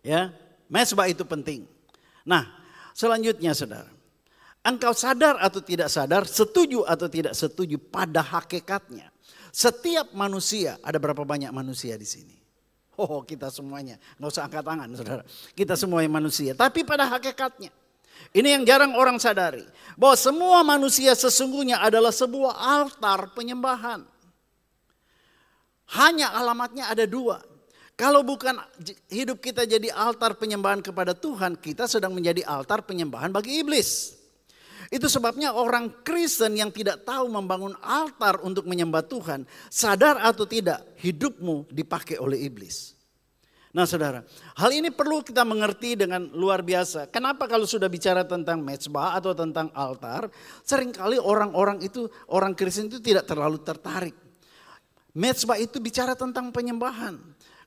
Ya, mezbah itu penting. Nah, selanjutnya saudara, Engkau sadar atau tidak sadar, setuju atau tidak setuju, pada hakikatnya setiap manusia, ada berapa banyak manusia di sini? Oh, kita semuanya, nggak usah angkat tangan saudara. Kita semuanya manusia, tapi pada hakikatnya, ini yang jarang orang sadari, bahwa semua manusia sesungguhnya adalah sebuah altar penyembahan. Hanya alamatnya ada dua. Kalau bukan hidup kita jadi altar penyembahan kepada Tuhan, kita sedang menjadi altar penyembahan bagi iblis. Itu sebabnya orang Kristen yang tidak tahu membangun altar untuk menyembah Tuhan, sadar atau tidak, hidupmu dipakai oleh iblis. Nah saudara, hal ini perlu kita mengerti dengan luar biasa. Kenapa kalau sudah bicara tentang mezbah atau tentang altar, seringkali orang-orang itu, orang Kristen itu tidak terlalu tertarik. Mezbah itu bicara tentang penyembahan.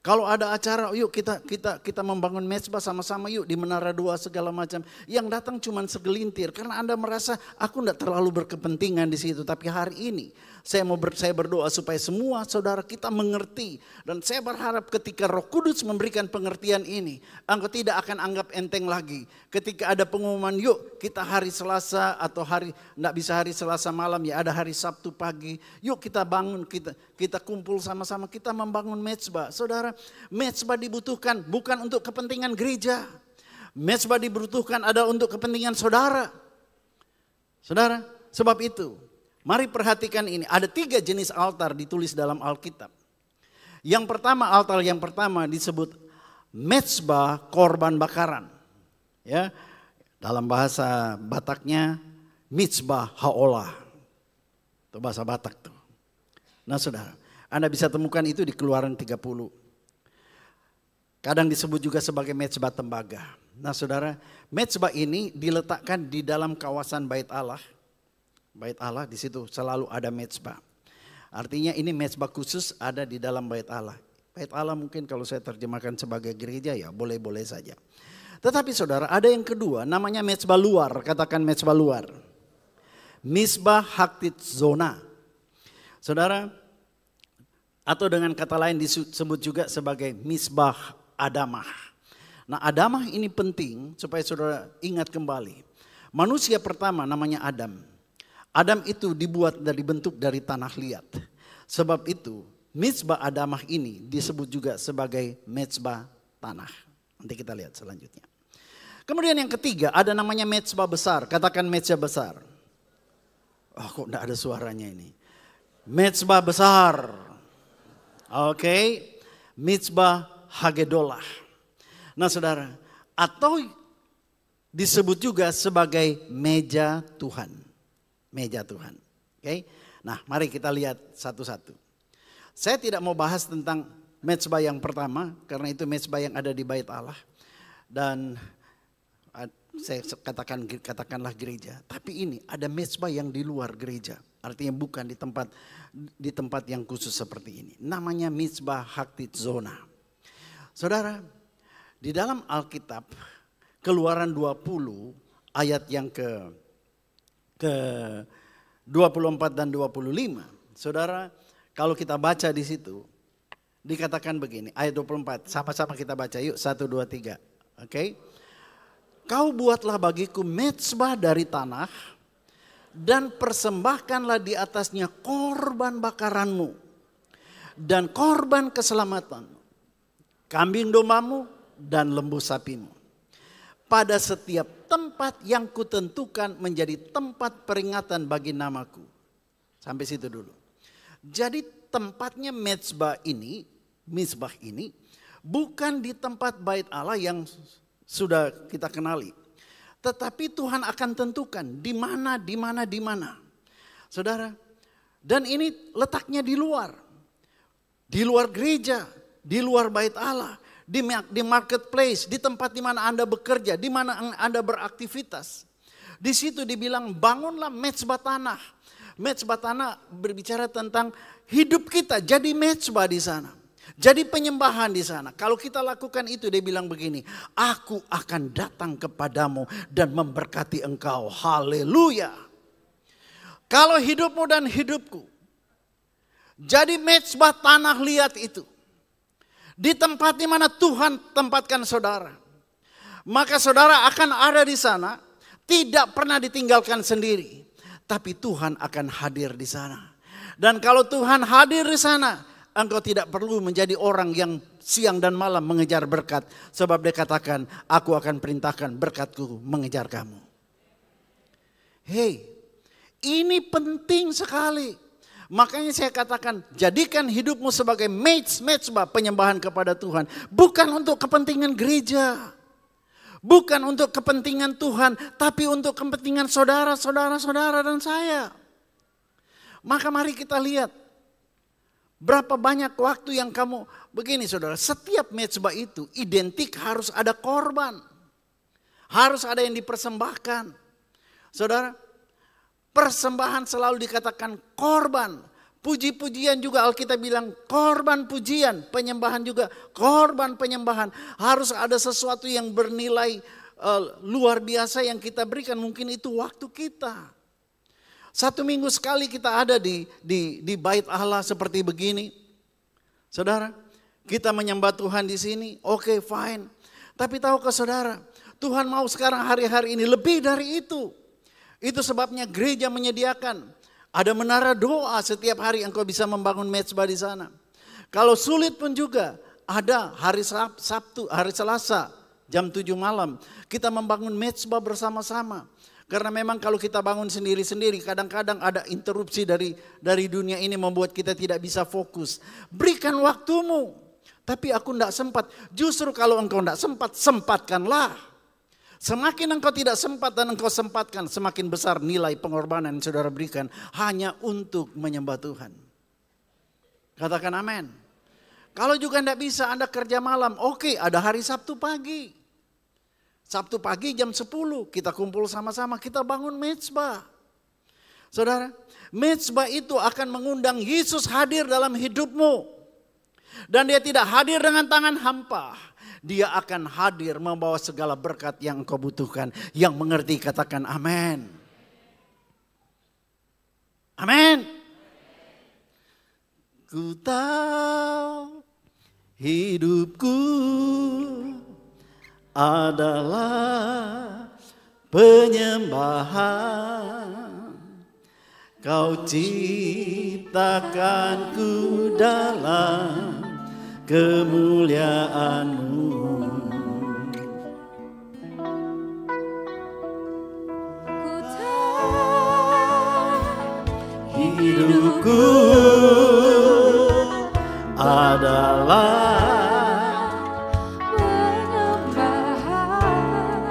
Kalau ada acara, yuk kita membangun mezbah sama-sama yuk di Menara 2 segala macam. Yang datang cuma segelintir karena Anda merasa aku tidak terlalu berkepentingan di situ. Tapi hari ini saya berdoa supaya semua saudara kita mengerti. Dan saya berharap ketika Roh Kudus memberikan pengertian ini, engkau tidak akan anggap enteng lagi. Ketika ada pengumuman, yuk kita hari Selasa atau tidak bisa hari Selasa malam, ya ada hari Sabtu pagi. Yuk kita bangun, kita kumpul sama-sama, kita membangun mezbah. Saudara, mezbah dibutuhkan bukan untuk kepentingan gereja. Mezbah dibutuhkan ada untuk kepentingan saudara. Saudara, sebab itu mari perhatikan ini. Ada 3 jenis altar ditulis dalam Alkitab. Yang pertama, altar yang pertama disebut mezbah korban bakaran. Ya, dalam bahasa Bataknya mizbah haolah. Itu bahasa Batak tuh. Nah saudara, Anda bisa temukan itu di Keluaran 30. Kadang disebut juga sebagai mezbah tembaga. Nah saudara, mezbah ini diletakkan di dalam kawasan Bait Allah. Bait Allah di situ selalu ada mezbah. Artinya ini mezbah khusus ada di dalam Bait Allah. Bait Allah mungkin kalau saya terjemahkan sebagai gereja ya boleh-boleh saja. Tetapi saudara, ada yang kedua namanya mezbah luar. Katakan mezbah luar. Mizbah haktit zona. Saudara, atau dengan kata lain disebut juga sebagai mizbah adamah. Nah adamah ini penting supaya saudara ingat kembali. Manusia pertama namanya Adam. Adam itu dibentuk dari tanah liat. Sebab itu mizbah adamah ini disebut juga sebagai mezbah tanah. Nanti kita lihat selanjutnya. Kemudian yang ketiga ada namanya mezbah besar. Katakan mezbah besar. Oh kok tidak ada suaranya ini. Mezbah besar. Oke. Mezbah hagedolah. Nah saudara, atau disebut juga sebagai meja Tuhan. Meja Tuhan. Oke. Nah mari kita lihat satu-satu. Saya tidak mau bahas tentang mezbah yang pertama karena itu mezbah yang ada di Bait Allah. Dan saya katakanlah gereja. Tapi ini ada mezbah yang di luar gereja. Artinya bukan di tempat yang khusus seperti ini. Namanya mezbah haktit zona. Saudara, di dalam Alkitab Keluaran 20 ayat yang ke 24 dan 25. Saudara, kalau kita baca di situ dikatakan begini, ayat 24. Sama-sama kita baca yuk, 1 2 3. Oke. Kau buatlah bagiku mezbah dari tanah dan persembahkanlah di atasnya korban bakaranmu dan korban keselamatanmu, kambing dombamu dan lembu sapimu. Pada setiap tempat yang kutentukan menjadi tempat peringatan bagi namaku. Sampai situ dulu. Jadi tempatnya mezbah ini bukan di tempat Bait Allah yang sudah kita kenali. Tetapi Tuhan akan tentukan di mana. Saudara, dan ini letaknya di luar. Di luar gereja, di luar Bait Allah, di marketplace, di tempat di mana Anda bekerja, di mana Anda beraktivitas. Di situ dibilang bangunlah mezbah tanah. Mezbah tanah berbicara tentang hidup kita jadi mezbah di sana. Jadi penyembahan di sana. Kalau kita lakukan itu dia bilang begini. Aku akan datang kepadamu dan memberkati engkau. Haleluya. Kalau hidupmu dan hidupku jadi mezbah tanah liat itu. Di tempat di mana Tuhan tempatkan saudara. Maka saudara akan ada di sana. tidak pernah ditinggalkan sendiri. Tapi Tuhan akan hadir di sana. Dan kalau Tuhan hadir di sana, engkau tidak perlu menjadi orang yang siang dan malam mengejar berkat. Sebab dia katakan, aku akan perintahkan berkatku mengejar kamu. Hei, ini penting sekali. Makanya saya katakan, jadikan hidupmu sebagai mezbah penyembahan kepada Tuhan. Bukan untuk kepentingan gereja. Bukan untuk kepentingan Tuhan, tapi untuk kepentingan saudara dan saya. Maka mari kita lihat, berapa banyak waktu yang kamu, begini saudara, setiap mezbah itu identik harus ada korban. Harus ada yang dipersembahkan. Saudara, persembahan selalu dikatakan korban. Puji-pujian juga Alkitab bilang korban pujian, penyembahan juga korban penyembahan. Harus ada sesuatu yang bernilai luar biasa yang kita berikan, mungkin itu waktu kita. 1 minggu sekali kita ada di bait Allah seperti begini. Saudara, kita menyembah Tuhan di sini, oke, fine. Tapi tahukah saudara, Tuhan mau sekarang hari-hari ini lebih dari itu. Itu sebabnya gereja menyediakan ada menara doa setiap hari engkau bisa membangun mezbah di sana. Kalau sulit pun juga ada hari Sabtu, hari Selasa jam 7 malam kita membangun mezbah bersama-sama. Karena memang kalau kita bangun sendiri-sendiri kadang-kadang ada interupsi dari dunia ini membuat kita tidak bisa fokus. Berikan waktumu. Tapi aku tidak sempat. Justru kalau engkau tidak sempat, sempatkanlah. Semakin engkau tidak sempat dan engkau sempatkan, semakin besar nilai pengorbanan yang saudara berikan hanya untuk menyembah Tuhan. Katakan amin. Kalau juga tidak bisa Anda kerja malam, oke, ada hari Sabtu pagi. Sabtu pagi jam 10 kita kumpul sama-sama, kita bangun mezbah. Saudara, mezbah itu akan mengundang Yesus hadir dalam hidupmu. Dan dia tidak hadir dengan tangan hampa. Dia akan hadir membawa segala berkat yang engkau butuhkan. Yang mengerti katakan amin. Amin. Ku tahu hidupku adalah penyembahan. Kau ciptakanku dalam kemuliaan-Mu. Ku tahu hidupku adalah penyembahan.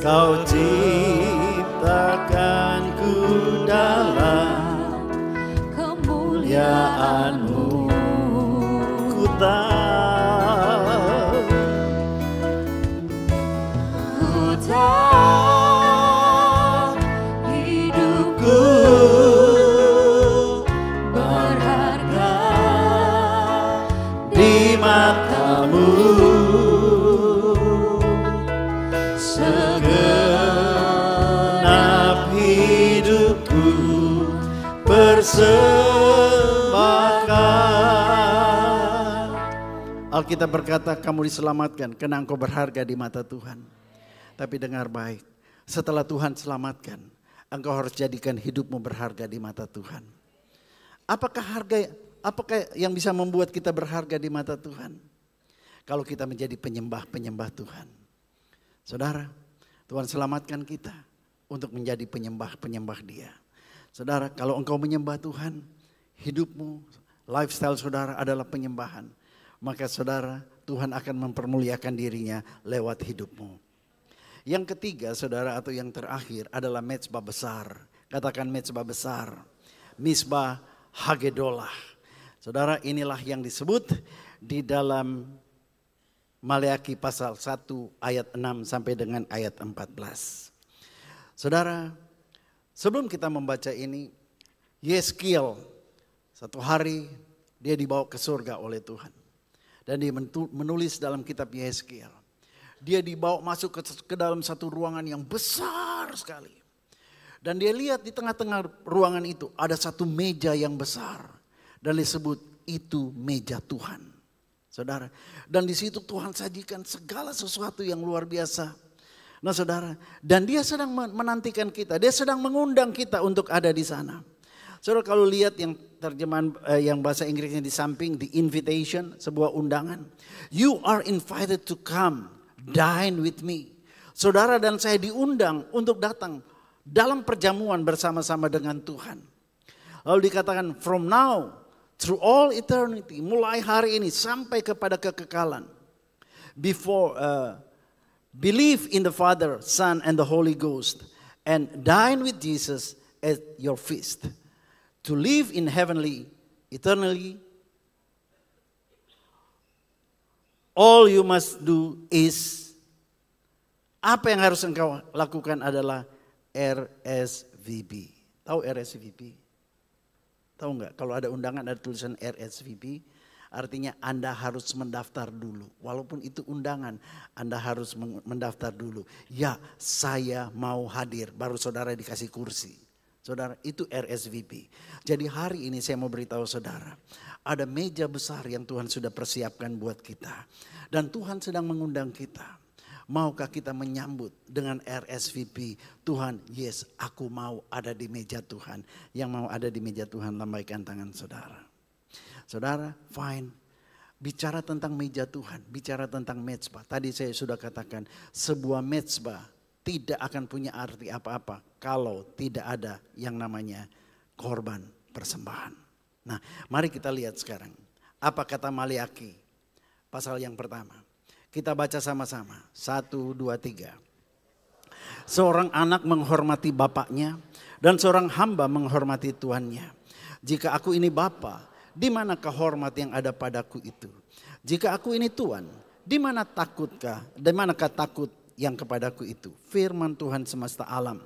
Kau ciptakanku dalam kemuliaan-Mu. Ku tahu hidupku berharga di mata-Mu. Segenap hidupku persembahkan. Alkitab berkata kamu diselamatkan karena engkau berharga di mata Tuhan. Tapi dengar baik, setelah Tuhan selamatkan, engkau harus jadikan hidupmu berharga di mata Tuhan. Apakah yang bisa membuat kita berharga di mata Tuhan? Kalau kita menjadi penyembah-penyembah Tuhan. Saudara, Tuhan selamatkan kita untuk menjadi penyembah-penyembah Dia. Saudara, kalau engkau menyembah Tuhan, hidupmu, lifestyle saudara adalah penyembahan. Maka saudara, Tuhan akan mempermuliakan dirinya lewat hidupmu. Yang ketiga saudara atau yang terakhir adalah mezbah besar. Katakan mezbah besar. Mezbah Hagedolah. Saudara, inilah yang disebut di dalam Maleakhi pasal 1 ayat 6 sampai dengan ayat 14. Saudara, sebelum kita membaca ini, Yeskiel satu hari dia dibawa ke surga oleh Tuhan. Dan dia menulis dalam kitab Yeskiel. Dia dibawa masuk ke dalam satu ruangan yang besar sekali. Dan dia lihat di tengah-tengah ruangan itu ada satu meja yang besar. Dan disebut itu meja Tuhan. Saudara, dan di situ Tuhan sajikan segala sesuatu yang luar biasa. Nah saudara, dan dia sedang menantikan kita, dia sedang mengundang kita untuk ada di sana. Saudara kalau lihat yang terjemahan yang bahasa Inggrisnya di samping, the invitation, sebuah undangan. You are invited to come, dine with me. Saudara dan saya diundang untuk datang dalam perjamuan bersama-sama dengan Tuhan. Lalu dikatakan from now through all eternity, mulai hari ini sampai kepada kekekalan. Believe in the Father, Son, and the Holy Ghost, and dine with Jesus at your feast. To live in heavenly, eternally, all you must do is, apa yang harus engkau lakukan adalah RSVP. Tahu RSVP? Tahu nggak? Kalau ada undangan ada tulisan RSVP. Artinya Anda harus mendaftar dulu. Walaupun itu undangan, Anda harus mendaftar dulu. Ya, saya mau hadir. Baru saudara dikasih kursi. Saudara, itu RSVP. Jadi hari ini saya mau beritahu saudara. Ada meja besar yang Tuhan sudah persiapkan buat kita. Dan Tuhan sedang mengundang kita. Maukah kita menyambut dengan RSVP? Tuhan, yes, aku mau ada di meja Tuhan. Yang mau ada di meja Tuhan, lambaikan tangan saudara. Saudara, fine. Bicara tentang meja Tuhan, bicara tentang mezbah. Tadi saya sudah katakan, sebuah mezbah tidak akan punya arti apa-apa kalau tidak ada yang namanya korban persembahan. Nah, mari kita lihat sekarang. Apa kata Maliaki? Pasal yang pertama. Kita baca sama-sama. 1, 2, 3. Seorang anak menghormati bapaknya dan seorang hamba menghormati tuannya. Jika aku ini bapa, di manakah hormat yang ada padaku itu? Jika aku ini Tuhan, di mana takutkah? Di manakah takut yang kepadaku itu? Firman Tuhan semesta alam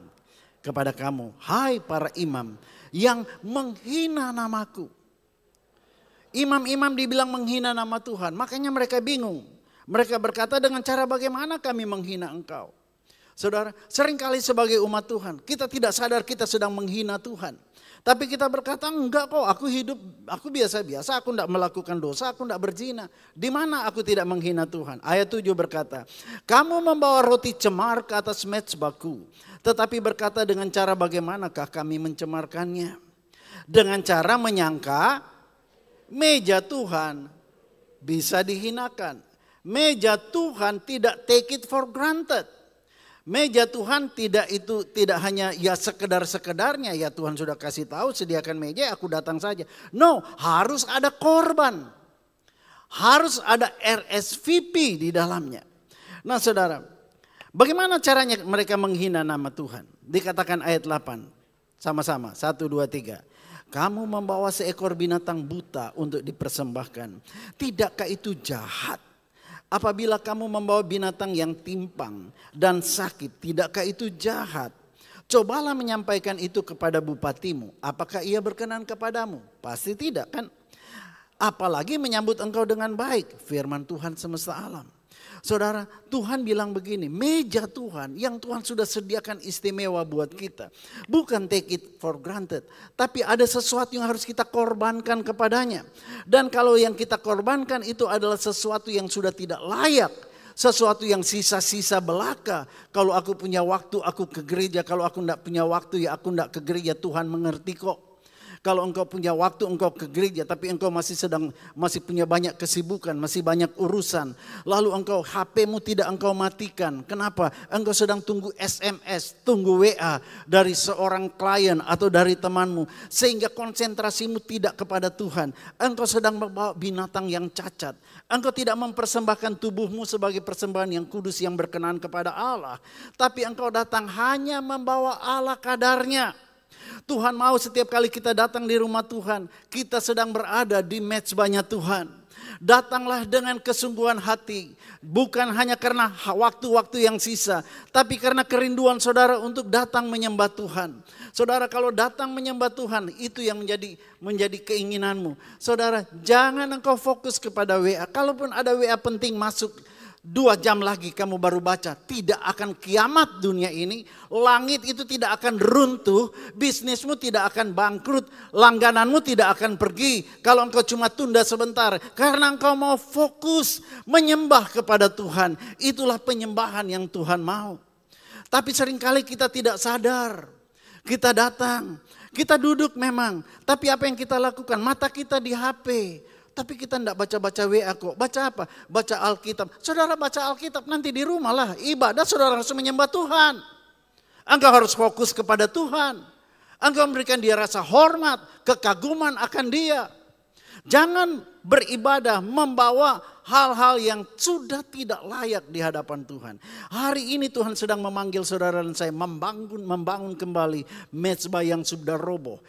kepada kamu, hai para imam yang menghina namaku. Imam-imam dibilang menghina nama Tuhan, makanya mereka bingung. Mereka berkata dengan cara bagaimana kami menghina engkau? Saudara, seringkali sebagai umat Tuhan, kita tidak sadar kita sedang menghina Tuhan. Tapi kita berkata, enggak kok, aku hidup, aku biasa-biasa, aku tidak melakukan dosa, aku tidak berzina. Di mana aku tidak menghina Tuhan? Ayat 7 berkata, kamu membawa roti cemar ke atas mezbahku, tetapi berkata dengan cara bagaimanakah kami mencemarkannya? Dengan cara menyangka meja Tuhan bisa dihinakan. Meja Tuhan tidak take it for granted. Meja Tuhan tidak hanya ya sekedar-sekedarnya, ya Tuhan sudah kasih tahu sediakan meja, aku datang saja. No, harus ada korban. Harus ada RSVP di dalamnya. Nah saudara, bagaimana caranya mereka menghina nama Tuhan? Dikatakan ayat 8, sama-sama, 1, 2, 3. Kamu membawa seekor binatang buta untuk dipersembahkan. Tidakkah itu jahat? Apabila kamu membawa binatang yang timpang dan sakit, tidakkah itu jahat? Cobalah menyampaikan itu kepada bupatimu. Apakah ia berkenan kepadamu? Pasti tidak kan? Apalagi menyambut engkau dengan baik. Firman Tuhan semesta alam. Saudara, Tuhan bilang begini, meja Tuhan yang Tuhan sudah sediakan istimewa buat kita. Bukan take it for granted, tapi ada sesuatu yang harus kita korbankan kepadanya. Dan kalau yang kita korbankan itu adalah sesuatu yang sudah tidak layak. Sesuatu yang sisa-sisa belaka. Kalau aku punya waktu aku ke gereja, kalau aku tidak punya waktu ya aku tidak ke gereja, Tuhan mengerti kok. Kalau engkau punya waktu engkau ke gereja tapi engkau masih punya banyak kesibukan, masih banyak urusan. Lalu engkau HP-mu tidak engkau matikan. Kenapa? Engkau sedang tunggu SMS, tunggu WA dari seorang klien atau dari temanmu. Sehingga konsentrasimu tidak kepada Tuhan. Engkau sedang membawa binatang yang cacat. Engkau tidak mempersembahkan tubuhmu sebagai persembahan yang kudus yang berkenan kepada Allah. Tapi engkau datang hanya membawa ala kadarnya. Tuhan mau setiap kali kita datang di rumah Tuhan, kita sedang berada di mezbahnya Tuhan. Datanglah dengan kesungguhan hati, bukan hanya karena waktu-waktu yang sisa, tapi karena kerinduan saudara untuk datang menyembah Tuhan. Saudara kalau datang menyembah Tuhan, itu yang menjadi keinginanmu. Saudara jangan engkau fokus kepada WA, kalaupun ada WA penting masuk, 2 jam lagi kamu baru baca. Tidak akan kiamat dunia ini. Langit itu tidak akan runtuh. Bisnismu tidak akan bangkrut. Langgananmu tidak akan pergi. Kalau engkau cuma tunda sebentar. Karena engkau mau fokus menyembah kepada Tuhan. Itulah penyembahan yang Tuhan mau. Tapi seringkali kita tidak sadar. Kita datang, kita duduk memang. Tapi apa yang kita lakukan? Mata kita di HP. Tapi kita tidak baca-baca WA kok. Baca apa? Baca Alkitab. Saudara baca Alkitab nanti di rumah lah. Ibadah saudara harus menyembah Tuhan. Engkau harus fokus kepada Tuhan. Engkau memberikan dia rasa hormat, kekaguman akan dia. Jangan beribadah membawa hal-hal yang sudah tidak layak di hadapan Tuhan. Hari ini Tuhan sedang memanggil saudara dan saya membangun kembali mezbah yang sudah roboh.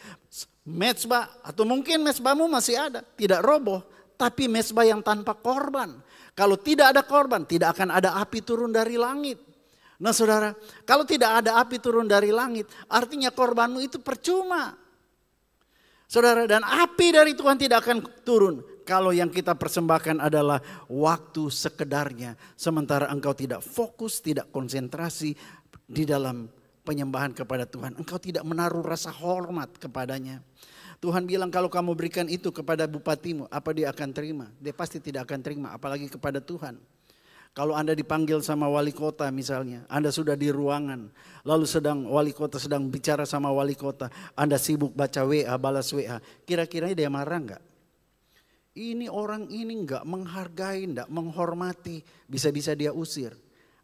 Mezbah atau mungkin mezbahmu masih ada, tidak roboh, tapi mezbah yang tanpa korban. Kalau tidak ada korban, tidak akan ada api turun dari langit. Nah saudara, kalau tidak ada api turun dari langit, artinya korbanmu itu percuma. Saudara, dan api dari Tuhan tidak akan turun kalau yang kita persembahkan adalah waktu sekedarnya. Sementara engkau tidak fokus, tidak konsentrasi di dalam penyembahan kepada Tuhan. Engkau tidak menaruh rasa hormat kepadanya. Tuhan bilang kalau kamu berikan itu kepada bupatimu, apa dia akan terima? Dia pasti tidak akan terima, apalagi kepada Tuhan. Kalau Anda dipanggil sama wali kota misalnya, Anda sudah di ruangan, lalu wali kota sedang bicara sama wali kota, Anda sibuk baca WA, balas WA, kira-kira dia marah enggak? Ini orang ini enggak menghargai, enggak menghormati, bisa-bisa dia usir.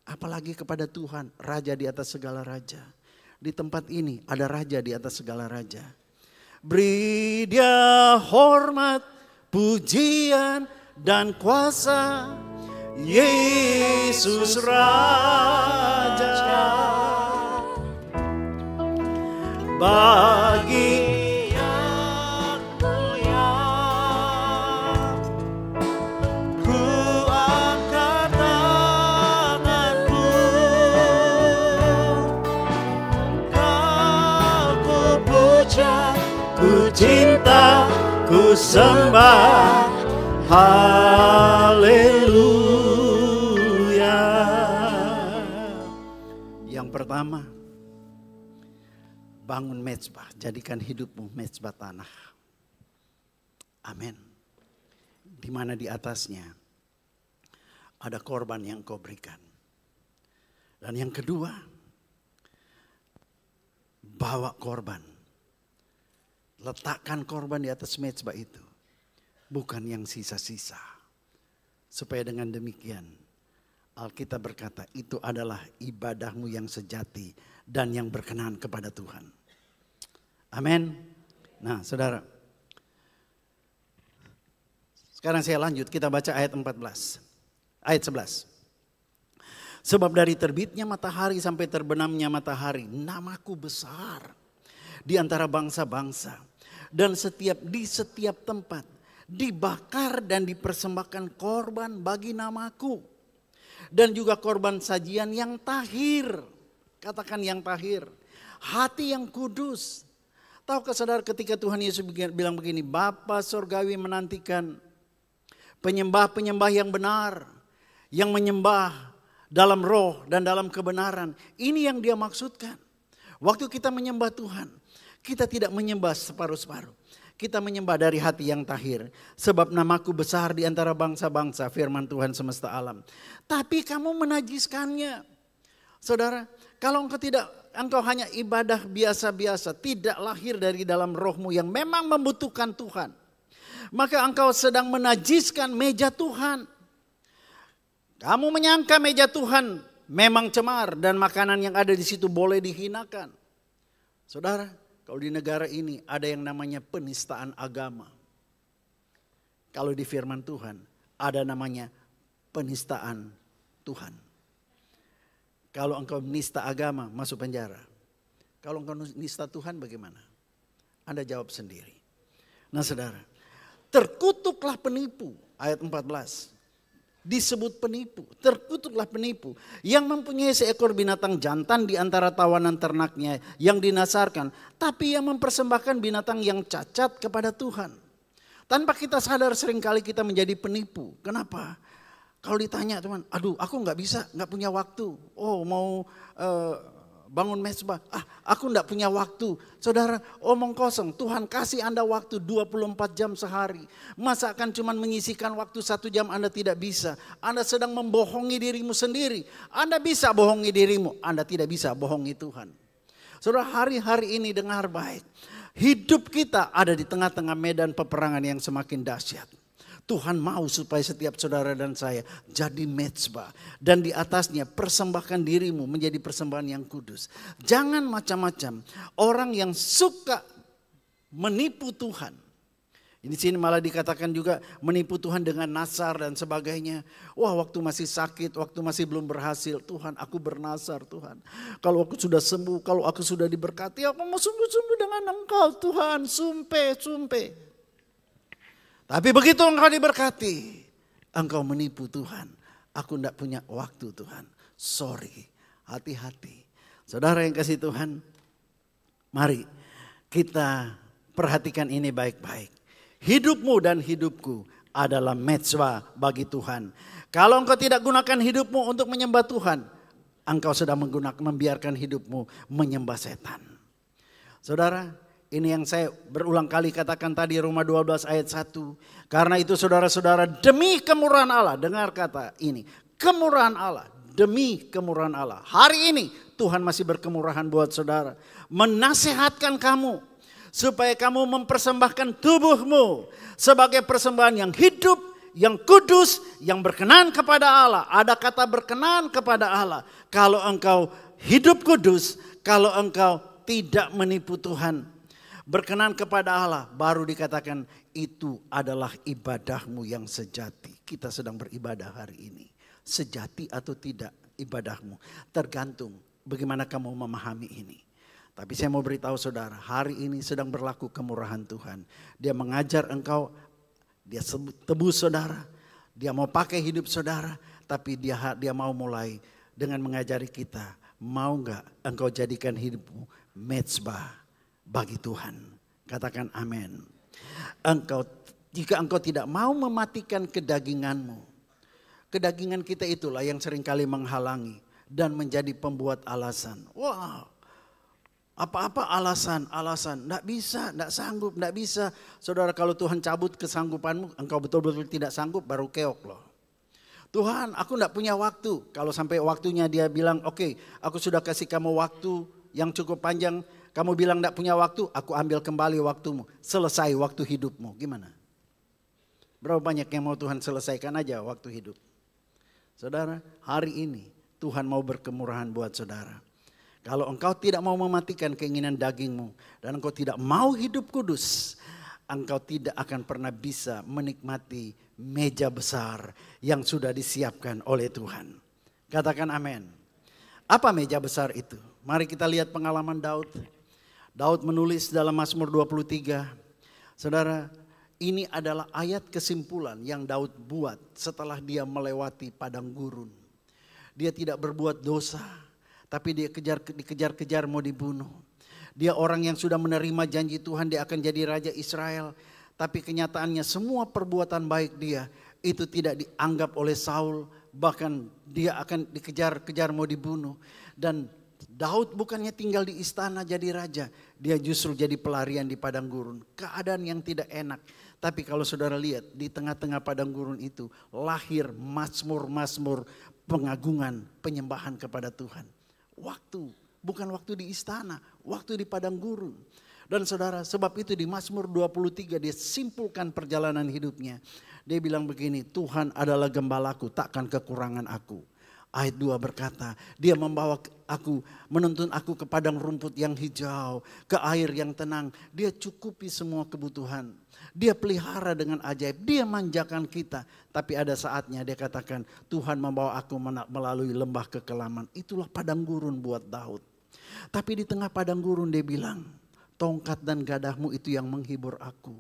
Apalagi kepada Tuhan, raja di atas segala raja. Di tempat ini ada raja di atas segala raja. Beri dia hormat, pujian dan kuasa. Yesus Raja, bagi yang mulia, ku angkat tanganku, kau ku puja, ku cinta, ku sembah, haleluya. Yang pertama, bangun mezbah, jadikan hidupmu mezbah tanah. Amin. Di mana di atasnya ada korban yang kau berikan. Dan yang kedua, bawa korban. Letakkan korban di atas mezbah itu. Bukan yang sisa-sisa. Supaya dengan demikian Alkitab berkata itu adalah ibadahmu yang sejati dan yang berkenan kepada Tuhan. Amin. Nah saudara. Sekarang saya lanjut, kita baca ayat 14. Ayat 11. Sebab dari terbitnya matahari sampai terbenamnya matahari, namaku besar di antara bangsa-bangsa. Dan di setiap tempat dibakar dan dipersembahkan korban bagi namaku. Dan juga korban sajian yang tahir. Katakan yang tahir. Hati yang kudus. Tahukah saudara ketika Tuhan Yesus bilang begini, Bapa Sorgawi menantikan penyembah-penyembah yang benar. Yang menyembah dalam roh dan dalam kebenaran. Ini yang dia maksudkan. Waktu kita menyembah Tuhan, kita tidak menyembah separuh-separuh. Kita menyembah dari hati yang tahir. Sebab namaku besar di antara bangsa-bangsa, firman Tuhan semesta alam. Tapi kamu menajiskannya. Saudara, kalau engkau hanya ibadah biasa-biasa, tidak lahir dari dalam rohmu yang memang membutuhkan Tuhan. Maka engkau sedang menajiskan meja Tuhan. Kamu menyangka meja Tuhan memang cemar dan makanan yang ada di situ boleh dihinakan. Saudara, kalau di negara ini ada yang namanya penistaan agama. Kalau di firman Tuhan ada namanya penistaan Tuhan. Kalau engkau menista agama masuk penjara. Kalau engkau menista Tuhan bagaimana? Anda jawab sendiri. Nah saudara, terkutuklah penipu, ayat 14. Disebut penipu, terkutuklah penipu yang mempunyai seekor binatang jantan di antara tawanan ternaknya yang dinasarkan, tapi yang mempersembahkan binatang yang cacat kepada Tuhan. Tanpa kita sadar seringkali kita menjadi penipu. Kenapa? Kalau ditanya teman, aduh aku nggak bisa, nggak punya waktu. Oh mau bangun mezbah. Aku enggak punya waktu. Saudara, omong kosong. Tuhan kasih Anda waktu 24 jam sehari. Masa akan cuma mengisikan waktu 1 jam Anda tidak bisa. Anda sedang membohongi dirimu sendiri. Anda bisa bohongi dirimu. Anda tidak bisa bohongi Tuhan. Saudara, hari-hari ini dengar baik. Hidup kita ada di tengah-tengah medan peperangan yang semakin dahsyat. Tuhan mau supaya setiap saudara dan saya jadi mezbah. Dan di atasnya persembahkan dirimu menjadi persembahan yang kudus. Jangan macam-macam. Orang yang suka menipu Tuhan. Di sini malah dikatakan juga menipu Tuhan dengan nasar dan sebagainya. Wah, waktu masih sakit, waktu masih belum berhasil. Tuhan, aku bernasar Tuhan. Kalau aku sudah sembuh, kalau aku sudah diberkati, aku mau sungguh-sungguh dengan Engkau Tuhan. Sumpe. Tapi begitu engkau diberkati, engkau menipu Tuhan. Aku tidak punya waktu Tuhan. Sorry, hati-hati. Saudara yang kasih Tuhan, mari kita perhatikan ini baik-baik. Hidupmu dan hidupku adalah mezbah bagi Tuhan. Kalau engkau tidak gunakan hidupmu untuk menyembah Tuhan, engkau sedang membiarkan hidupmu menyembah setan. Saudara, ini yang saya berulang kali katakan tadi, Roma 12 ayat 1. Karena itu saudara-saudara, demi kemurahan Allah, dengar kata ini, kemurahan Allah, demi kemurahan Allah. Hari ini Tuhan masih berkemurahan buat saudara. Menasehatkan kamu supaya kamu mempersembahkan tubuhmu sebagai persembahan yang hidup, yang kudus, yang berkenan kepada Allah. Ada kata berkenan kepada Allah. Kalau engkau hidup kudus, kalau engkau tidak menipu Tuhan, berkenan kepada Allah, baru dikatakan itu adalah ibadahmu yang sejati. Kita sedang beribadah hari ini. Sejati atau tidak ibadahmu, tergantung bagaimana kamu memahami ini. Tapi saya mau beritahu saudara, hari ini sedang berlaku kemurahan Tuhan. Dia mengajar engkau, dia tebus saudara, dia mau pakai hidup saudara, tapi dia mau mulai dengan mengajari kita. Mau enggak engkau jadikan hidupmu mezbah bagi Tuhan? Katakan amin. Jika engkau tidak mau mematikan kedaginganmu, kedagingan kita itulah yang seringkali menghalangi dan menjadi pembuat alasan. Wah, apa-apa alasan, enggak bisa, enggak sanggup, enggak bisa. Saudara, kalau Tuhan cabut kesanggupanmu, engkau betul-betul tidak sanggup, baru keok loh. Tuhan, aku enggak punya waktu. Kalau sampai waktunya dia bilang, oke, aku sudah kasih kamu waktu yang cukup panjang, kamu bilang tidak punya waktu, aku ambil kembali waktumu. Selesai waktu hidupmu. Gimana? Berapa banyak yang mau Tuhan selesaikan aja waktu hidup? Saudara, hari ini Tuhan mau berkemurahan buat saudara. Kalau engkau tidak mau mematikan keinginan dagingmu dan engkau tidak mau hidup kudus, engkau tidak akan pernah bisa menikmati meja besar yang sudah disiapkan oleh Tuhan. Katakan amin. Apa meja besar itu? Mari kita lihat pengalaman Daud. Daud menulis dalam Mazmur 23. Saudara, ini adalah ayat kesimpulan yang Daud buat setelah dia melewati padang gurun. Dia tidak berbuat dosa, tapi dia dikejar-kejar mau dibunuh. Dia orang yang sudah menerima janji Tuhan, dia akan jadi raja Israel. Tapi kenyataannya semua perbuatan baik dia itu tidak dianggap oleh Saul. Bahkan dia akan dikejar-kejar mau dibunuh. Dan Daud bukannya tinggal di istana jadi raja, dia justru jadi pelarian di padang gurun. Keadaan yang tidak enak. Tapi kalau saudara lihat di tengah-tengah padang gurun itu lahir mazmur-mazmur pengagungan, penyembahan kepada Tuhan. Waktu, bukan waktu di istana, waktu di padang gurun. Dan saudara, sebab itu di Mazmur 23 dia simpulkan perjalanan hidupnya. Dia bilang begini, Tuhan adalah gembalaku, takkan kekurangan aku. Ayat 2 berkata, dia membawa aku, menuntun aku ke padang rumput yang hijau, ke air yang tenang. Dia cukupi semua kebutuhan. Dia pelihara dengan ajaib, dia manjakan kita. Tapi ada saatnya dia katakan, Tuhan membawa aku melalui lembah kekelaman. Itulah padang gurun buat Daud. Tapi di tengah padang gurun dia bilang, tongkat dan gadahmu itu yang menghibur aku.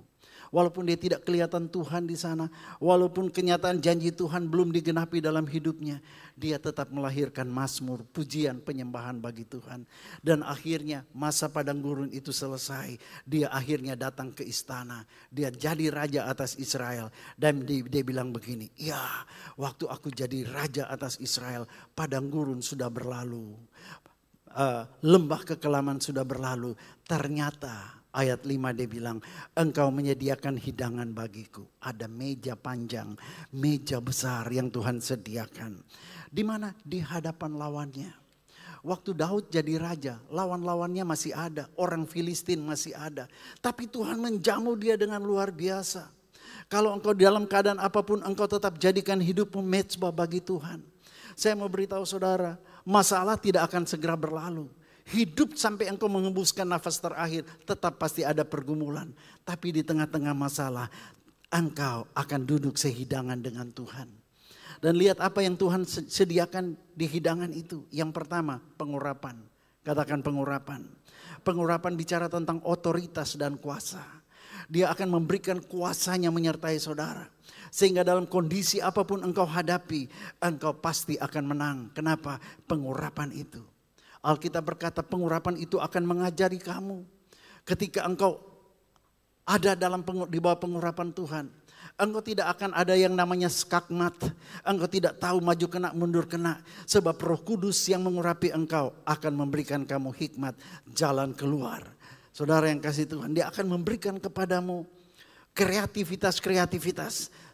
Walaupun dia tidak kelihatan Tuhan di sana, walaupun kenyataan janji Tuhan belum digenapi dalam hidupnya, dia tetap melahirkan mazmur, pujian, penyembahan bagi Tuhan. Dan akhirnya masa padang gurun itu selesai. Dia akhirnya datang ke istana. Dia jadi raja atas Israel. Dan dia bilang begini, ya waktu aku jadi raja atas Israel, padang gurun sudah berlalu. lembah kekelaman sudah berlalu. Ternyata ayat 5 dia bilang, engkau menyediakan hidangan bagiku. Ada meja panjang, meja besar yang Tuhan sediakan. Di mana? Di hadapan lawannya. Waktu Daud jadi raja, lawan-lawannya masih ada. Orang Filistin masih ada. Tapi Tuhan menjamu dia dengan luar biasa. Kalau engkau dalam keadaan apapun, engkau tetap jadikan hidupmu mezbah bagi Tuhan. Saya mau beritahu saudara, masalah tidak akan segera berlalu. Hidup sampai engkau mengembuskan nafas terakhir, tetap pasti ada pergumulan. Tapi di tengah-tengah masalah, engkau akan duduk sehidangan dengan Tuhan. Dan lihat apa yang Tuhan sediakan di hidangan itu. Yang pertama, pengurapan. Katakan pengurapan. Pengurapan bicara tentang otoritas dan kuasa. Dia akan memberikan kuasanya menyertai saudara. Sehingga dalam kondisi apapun engkau hadapi, engkau pasti akan menang. Kenapa? Pengurapan itu. Alkitab berkata pengurapan itu akan mengajari kamu. Ketika engkau ada di bawah pengurapan Tuhan. Engkau tidak akan ada yang namanya skakmat. Engkau tidak tahu maju kena mundur kena. Sebab Roh Kudus yang mengurapi engkau akan memberikan kamu hikmat jalan keluar. Saudara yang kasih Tuhan, dia akan memberikan kepadamu kreativitas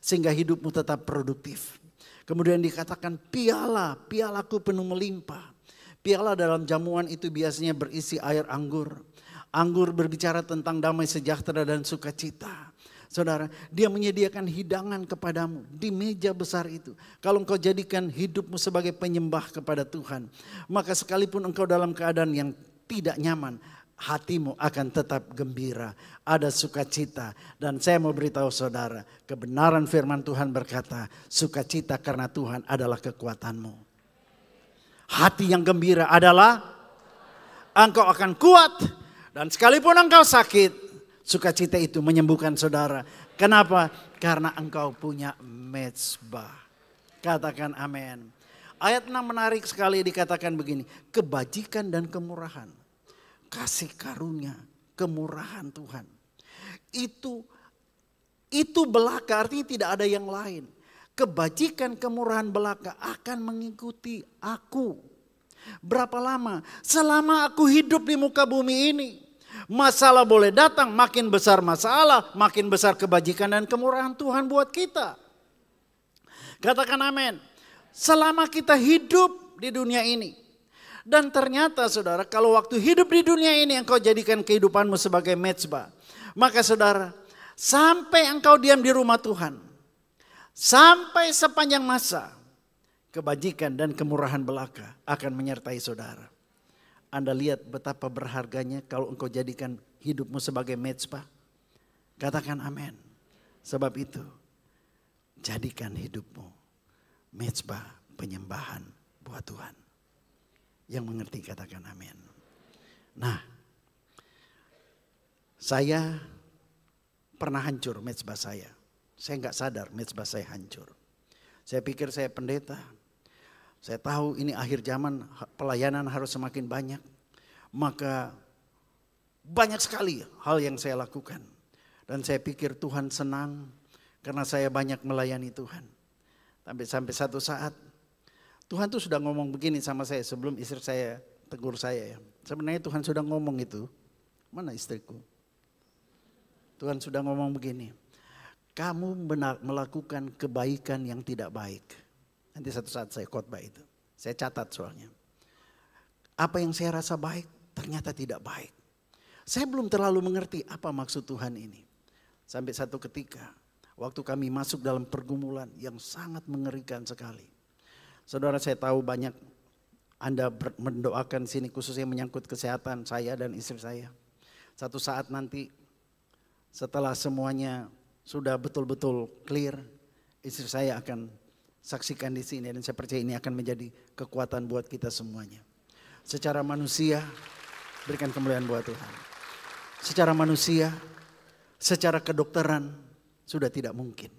sehingga hidupmu tetap produktif. Kemudian dikatakan pialaku penuh melimpah. Piala dalam jamuan itu biasanya berisi air anggur. Anggur berbicara tentang damai sejahtera dan sukacita. Saudara, dia menyediakan hidangan kepadamu di meja besar itu. Kalau engkau jadikan hidupmu sebagai penyembah kepada Tuhan, maka sekalipun engkau dalam keadaan yang tidak nyaman, hatimu akan tetap gembira, ada sukacita. Dan saya mau beritahu saudara, kebenaran firman Tuhan berkata, sukacita karena Tuhan adalah kekuatanmu. Hati yang gembira adalah engkau akan kuat. Dan sekalipun engkau sakit, sukacita itu menyembuhkan saudara. Kenapa? Karena engkau punya mezbah. Katakan amin. Ayat 6 menarik sekali, dikatakan begini, kebajikan dan kemurahan. Kasih karunia, kemurahan Tuhan. Itu belaka, artinya tidak ada yang lain. Kebajikan, kemurahan belaka akan mengikuti aku. Berapa lama? Selama aku hidup di muka bumi ini. Masalah boleh datang, makin besar masalah, makin besar kebajikan dan kemurahan Tuhan buat kita. Katakan amin. Selama kita hidup di dunia ini. Dan ternyata saudara, kalau waktu hidup di dunia ini engkau jadikan kehidupanmu sebagai mezbah. Maka saudara, sampai engkau diam di rumah Tuhan, sampai sepanjang masa, kebajikan dan kemurahan belaka akan menyertai saudara. Anda lihat betapa berharganya kalau engkau jadikan hidupmu sebagai mezbah. Katakan amin. Sebab itu, jadikan hidupmu mezbah penyembahan buat Tuhan. Yang mengerti katakan amin. Nah, saya pernah hancur mezbah saya. Saya nggak sadar mezbah saya hancur. Saya pikir saya pendeta. Saya tahu ini akhir zaman, pelayanan harus semakin banyak. Maka banyak sekali hal yang saya lakukan. Dan saya pikir Tuhan senang karena saya banyak melayani Tuhan. Sampai satu saat Tuhan tuh sudah ngomong begini sama saya sebelum istri saya tegur saya ya. Sebenarnya Tuhan sudah ngomong itu. Mana istriku? Tuhan sudah ngomong begini. Kamu melakukan kebaikan yang tidak baik. Nanti satu saat saya khotbah itu. Saya catat soalnya. Apa yang saya rasa baik ternyata tidak baik. Saya belum terlalu mengerti apa maksud Tuhan ini. Sampai satu ketika waktu kami masuk dalam pergumulan yang sangat mengerikan sekali. Saudara, saya tahu banyak Anda mendoakan sini khususnya menyangkut kesehatan saya dan istri saya. Satu saat nanti setelah semuanya sudah betul-betul clear, istri saya akan saksikan di sini dan saya percaya ini akan menjadi kekuatan buat kita semuanya. Secara manusia, berikan kemuliaan buat Tuhan. Secara manusia, secara kedokteran sudah tidak mungkin.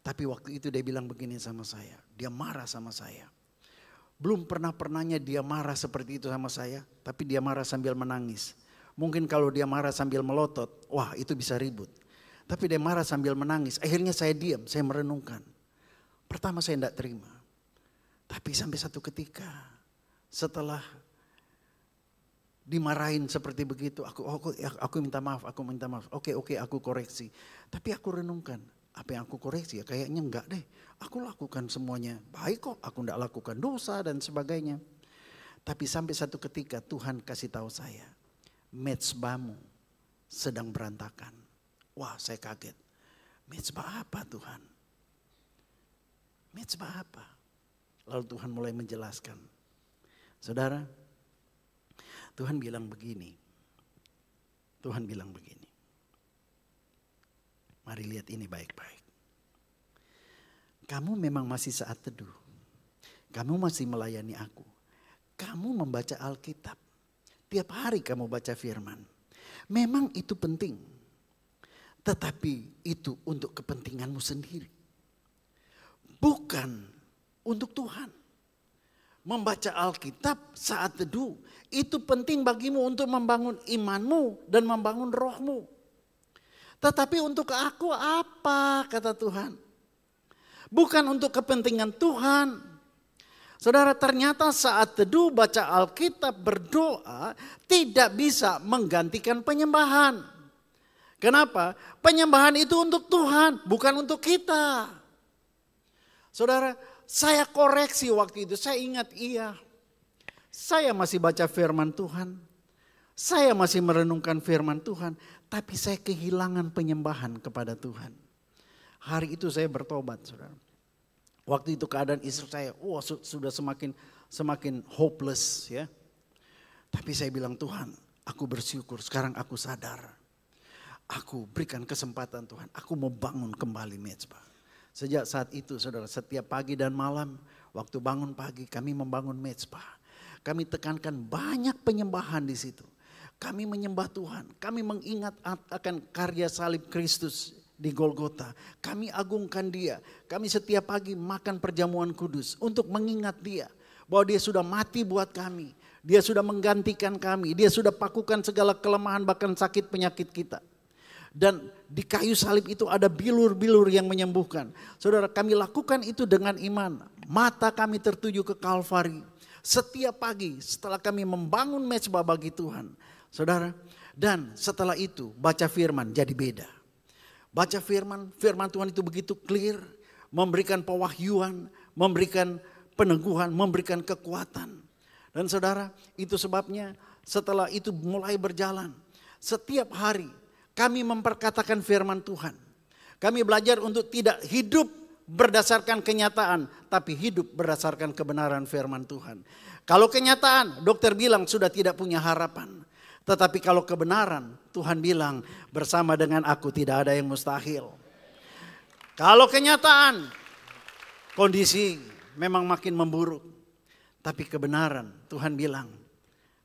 Tapi waktu itu dia bilang begini sama saya. Dia marah sama saya. Belum pernahnya dia marah seperti itu sama saya. Tapi dia marah sambil menangis. Mungkin kalau dia marah sambil melotot, wah itu bisa ribut. Tapi dia marah sambil menangis. Akhirnya saya diam, saya merenungkan. Pertama saya tidak terima. Tapi sampai satu ketika setelah dimarahin seperti begitu. Aku minta maaf, aku minta maaf. Oke, aku koreksi. Tapi aku renungkan, apa yang aku koreksi ya kayaknya enggak deh. Aku lakukan semuanya baik kok, aku enggak lakukan dosa dan sebagainya. Tapi sampai satu ketika Tuhan kasih tahu saya, mezbahmu sedang berantakan. Wah, saya kaget. Mezbah apa Tuhan? Mezbah apa? Lalu Tuhan mulai menjelaskan. Saudara, Tuhan bilang begini. Tuhan bilang begini. Mari lihat ini baik-baik. Kamu memang masih saat teduh. Kamu masih melayani aku. Kamu membaca Alkitab. Tiap hari kamu baca firman. Memang itu penting. Tetapi itu untuk kepentinganmu sendiri. Bukan untuk Tuhan. Membaca Alkitab saat teduh itu penting bagimu untuk membangun imanmu dan membangun rohmu. Tetapi untuk aku apa kata Tuhan? Bukan untuk kepentingan Tuhan. Saudara, ternyata saat teduh baca Alkitab berdoa tidak bisa menggantikan penyembahan. Kenapa? Penyembahan itu untuk Tuhan, bukan untuk kita. Saudara, saya koreksi waktu itu, saya ingat saya masih baca firman Tuhan. Saya masih merenungkan firman Tuhan, tapi saya kehilangan penyembahan kepada Tuhan. Hari itu saya bertobat, saudara. Waktu itu keadaan istri saya, sudah semakin hopeless ya. Tapi saya bilang, Tuhan, aku bersyukur sekarang aku sadar. Aku berikan kesempatan Tuhan, aku mau bangun kembali mezbah. Sejak saat itu saudara, setiap pagi dan malam waktu bangun pagi kami membangun mezbah. Kami tekankan banyak penyembahan di situ. Kami menyembah Tuhan, kami mengingat akan karya salib Kristus di Golgota. Kami agungkan Dia. Kami setiap pagi makan perjamuan kudus untuk mengingat Dia. Bahwa Dia sudah mati buat kami. Dia sudah menggantikan kami. Dia sudah pakukan segala kelemahan bahkan sakit penyakit kita. Dan di kayu salib itu ada bilur-bilur yang menyembuhkan. Saudara, kami lakukan itu dengan iman. Mata kami tertuju ke Kalvari. Setiap pagi setelah kami membangun mezbah bagi Tuhan. Saudara, dan setelah itu baca firman jadi beda. Baca firman Tuhan itu begitu clear. Memberikan pewahyuan, memberikan peneguhan, memberikan kekuatan. Dan saudara, itu sebabnya setelah itu mulai berjalan. Setiap hari kami memperkatakan firman Tuhan. Kami belajar untuk tidak hidup berdasarkan kenyataan, tapi hidup berdasarkan kebenaran firman Tuhan. Kalau kenyataan, dokter bilang sudah tidak punya harapan. Tetapi kalau kebenaran, Tuhan bilang bersama dengan aku tidak ada yang mustahil. Kalau kenyataan, kondisi memang makin memburuk. Tapi kebenaran, Tuhan bilang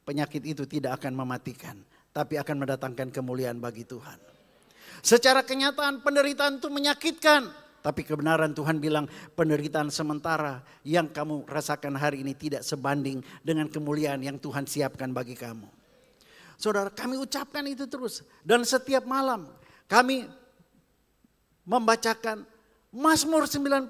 penyakit itu tidak akan mematikan. Tapi akan mendatangkan kemuliaan bagi Tuhan. Secara kenyataan penderitaan itu menyakitkan. Tapi kebenaran Tuhan bilang penderitaan sementara yang kamu rasakan hari ini tidak sebanding dengan kemuliaan yang Tuhan siapkan bagi kamu. Saudara, kami ucapkan itu terus. Dan setiap malam kami membacakan Mazmur 91.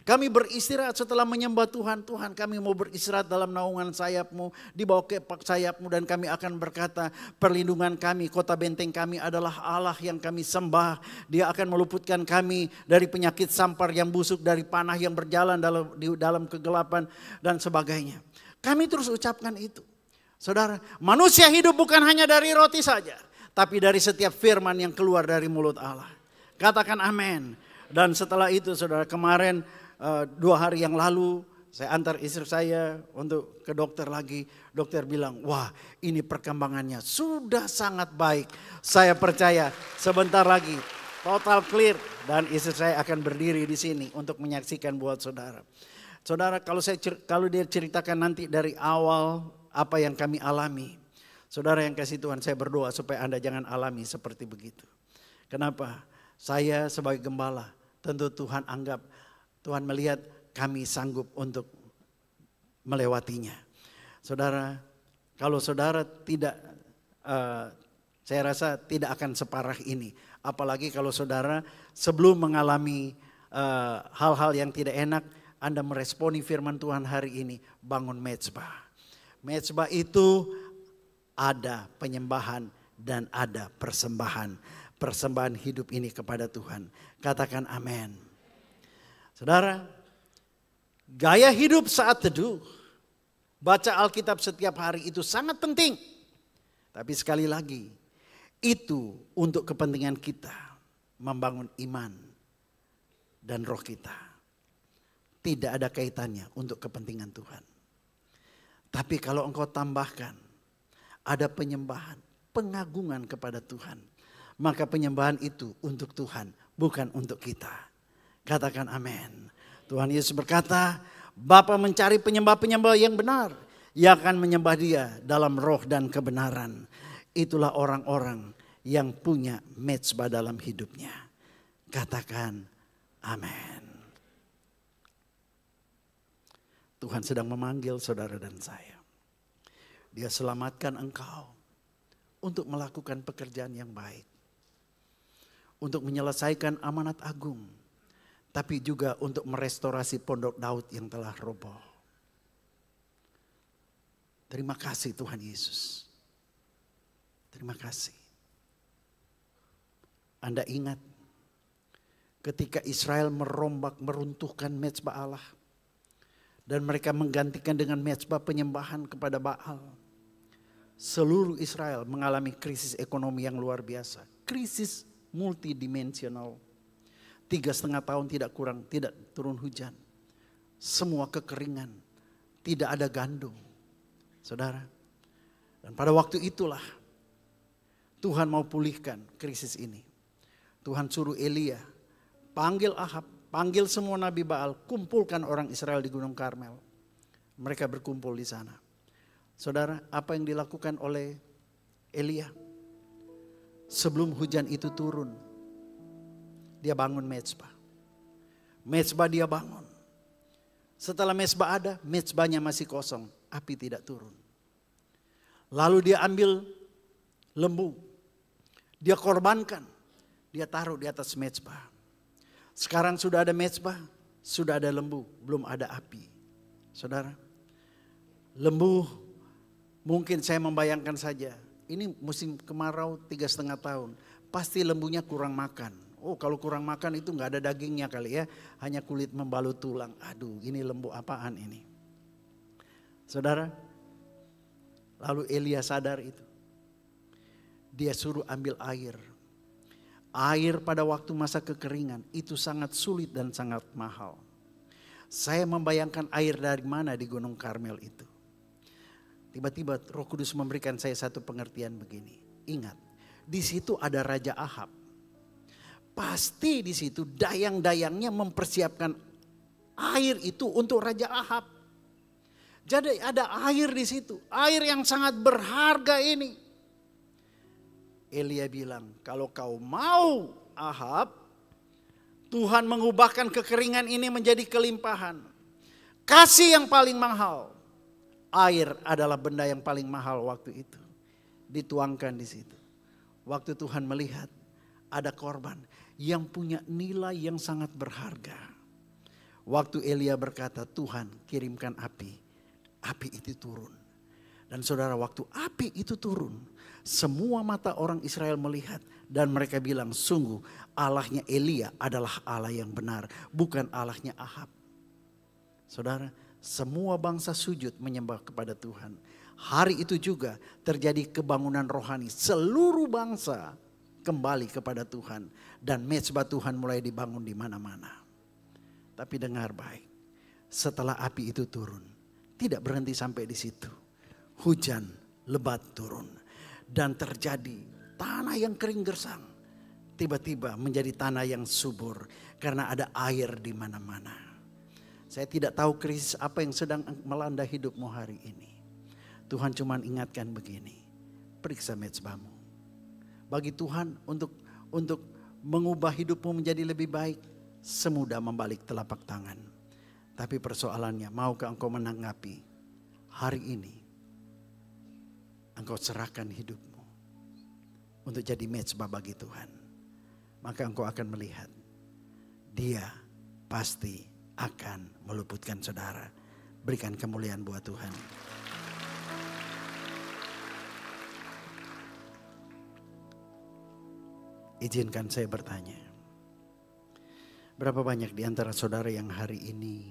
Kami beristirahat setelah menyembah Tuhan. Tuhan, kami mau beristirahat dalam naungan sayap-Mu, di bawah kepak sayap-Mu, dan kami akan berkata, perlindungan kami, kota benteng kami adalah Allah yang kami sembah. Dia akan meluputkan kami dari penyakit sampar yang busuk, dari panah yang berjalan di dalam kegelapan dan sebagainya. Kami terus ucapkan itu. Saudara, manusia hidup bukan hanya dari roti saja, tapi dari setiap firman yang keluar dari mulut Allah. Katakan amin. Dan setelah itu saudara, kemarin 2 hari yang lalu saya antar istri saya untuk ke dokter lagi. Dokter bilang, wah ini perkembangannya sudah sangat baik. Saya percaya sebentar lagi total clear dan istri saya akan berdiri di sini untuk menyaksikan buat saudara. Saudara, kalau dia ceritakan nanti dari awal apa yang kami alami. Saudara yang kasih Tuhan, saya berdoa supaya Anda jangan alami seperti begitu. Kenapa? Saya sebagai gembala, tentu Tuhan melihat kami sanggup untuk melewatinya. Saudara, kalau saudara tidak, saya rasa tidak akan separah ini. Apalagi kalau saudara sebelum mengalami hal-hal yang tidak enak, Anda meresponi firman Tuhan hari ini, bangun mezbah. Mezbah itu ada penyembahan dan ada persembahan. Persembahan hidup ini kepada Tuhan. Katakan amin. Saudara, gaya hidup saat teduh, baca Alkitab setiap hari itu sangat penting. Tapi sekali lagi, itu untuk kepentingan kita membangun iman dan roh kita. Tidak ada kaitannya untuk kepentingan Tuhan. Tapi kalau engkau tambahkan ada penyembahan, pengagungan kepada Tuhan, maka penyembahan itu untuk Tuhan, bukan untuk kita. Katakan amin. Tuhan Yesus berkata, Bapa mencari penyembah-penyembah yang benar, yang akan menyembah Dia dalam roh dan kebenaran. Itulah orang-orang yang punya mezbah dalam hidupnya. Katakan amin. Tuhan sedang memanggil saudara dan saya. Dia selamatkan engkau untuk melakukan pekerjaan yang baik. Untuk menyelesaikan amanat agung. Tapi juga untuk merestorasi pondok Daud yang telah roboh. Terima kasih Tuhan Yesus. Terima kasih. Anda ingat ketika Israel meruntuhkan mezbah Allah. Dan mereka menggantikan dengan mezbah penyembahan kepada Baal. Seluruh Israel mengalami krisis ekonomi yang luar biasa. Krisis multidimensional. 3,5 tahun tidak turun hujan. Semua kekeringan. Tidak ada gandum. Saudara. Dan pada waktu itulah Tuhan mau pulihkan krisis ini. Tuhan suruh Elia panggil Ahab, panggil semua Nabi Baal, kumpulkan orang Israel di Gunung Karmel. Mereka berkumpul di sana. Saudara, apa yang dilakukan oleh Elia? Sebelum hujan itu turun, dia bangun mezbah. Mezbah dia bangun. Setelah mezbah ada, mezbahnya masih kosong, api tidak turun. Lalu dia ambil lembu, dia korbankan, dia taruh di atas mezbah. Sekarang sudah ada mezbah, sudah ada lembu, belum ada api. Saudara, lembu mungkin saya membayangkan saja, ini musim kemarau 3,5 tahun, pasti lembunya kurang makan. Oh, kalau kurang makan itu nggak ada dagingnya kali ya, hanya kulit membalut tulang. Aduh, ini lembu apaan ini? Saudara, lalu Elia sadar itu. Dia suruh ambil air. Air pada waktu masa kekeringan itu sangat sulit dan sangat mahal. Saya membayangkan air dari mana di Gunung Karmel itu. Tiba-tiba Roh Kudus memberikan saya satu pengertian begini. Ingat, di situ ada Raja Ahab. Pasti di situ dayang-dayangnya mempersiapkan air itu untuk Raja Ahab. Jadi ada air di situ, air yang sangat berharga ini. Elia bilang, kalau kau mau Ahab, Tuhan mengubahkan kekeringan ini menjadi kelimpahan. Kasih yang paling mahal. Air adalah benda yang paling mahal waktu itu. Dituangkan di situ. Waktu Tuhan melihat ada korban yang punya nilai yang sangat berharga. Waktu Elia berkata, Tuhan kirimkan api. Api itu turun. Dan saudara, waktu api itu turun, semua mata orang Israel melihat dan mereka bilang, sungguh Allahnya Elia adalah Allah yang benar, bukan Allahnya Ahab. Saudara, semua bangsa sujud menyembah kepada Tuhan. Hari itu juga terjadi kebangunan rohani, seluruh bangsa kembali kepada Tuhan dan mezbah Tuhan mulai dibangun di mana-mana. Tapi dengar baik, setelah api itu turun, tidak berhenti sampai di situ. Hujan lebat turun dan terjadi tanah yang kering gersang tiba-tiba menjadi tanah yang subur karena ada air di mana-mana. Saya tidak tahu krisis apa yang sedang melanda hidupmu hari ini. Tuhan cuma ingatkan begini, periksa mezbahmu. Bagi Tuhan untuk mengubah hidupmu menjadi lebih baik, semudah membalik telapak tangan. Tapi persoalannya, maukah engkau menanggapi hari ini? Engkau serahkan hidupmu untuk jadi mezbah bagi Tuhan. Maka engkau akan melihat Dia pasti akan meluputkan saudara. Berikan kemuliaan buat Tuhan. Izinkan saya bertanya. Berapa banyak di antara saudara yang hari ini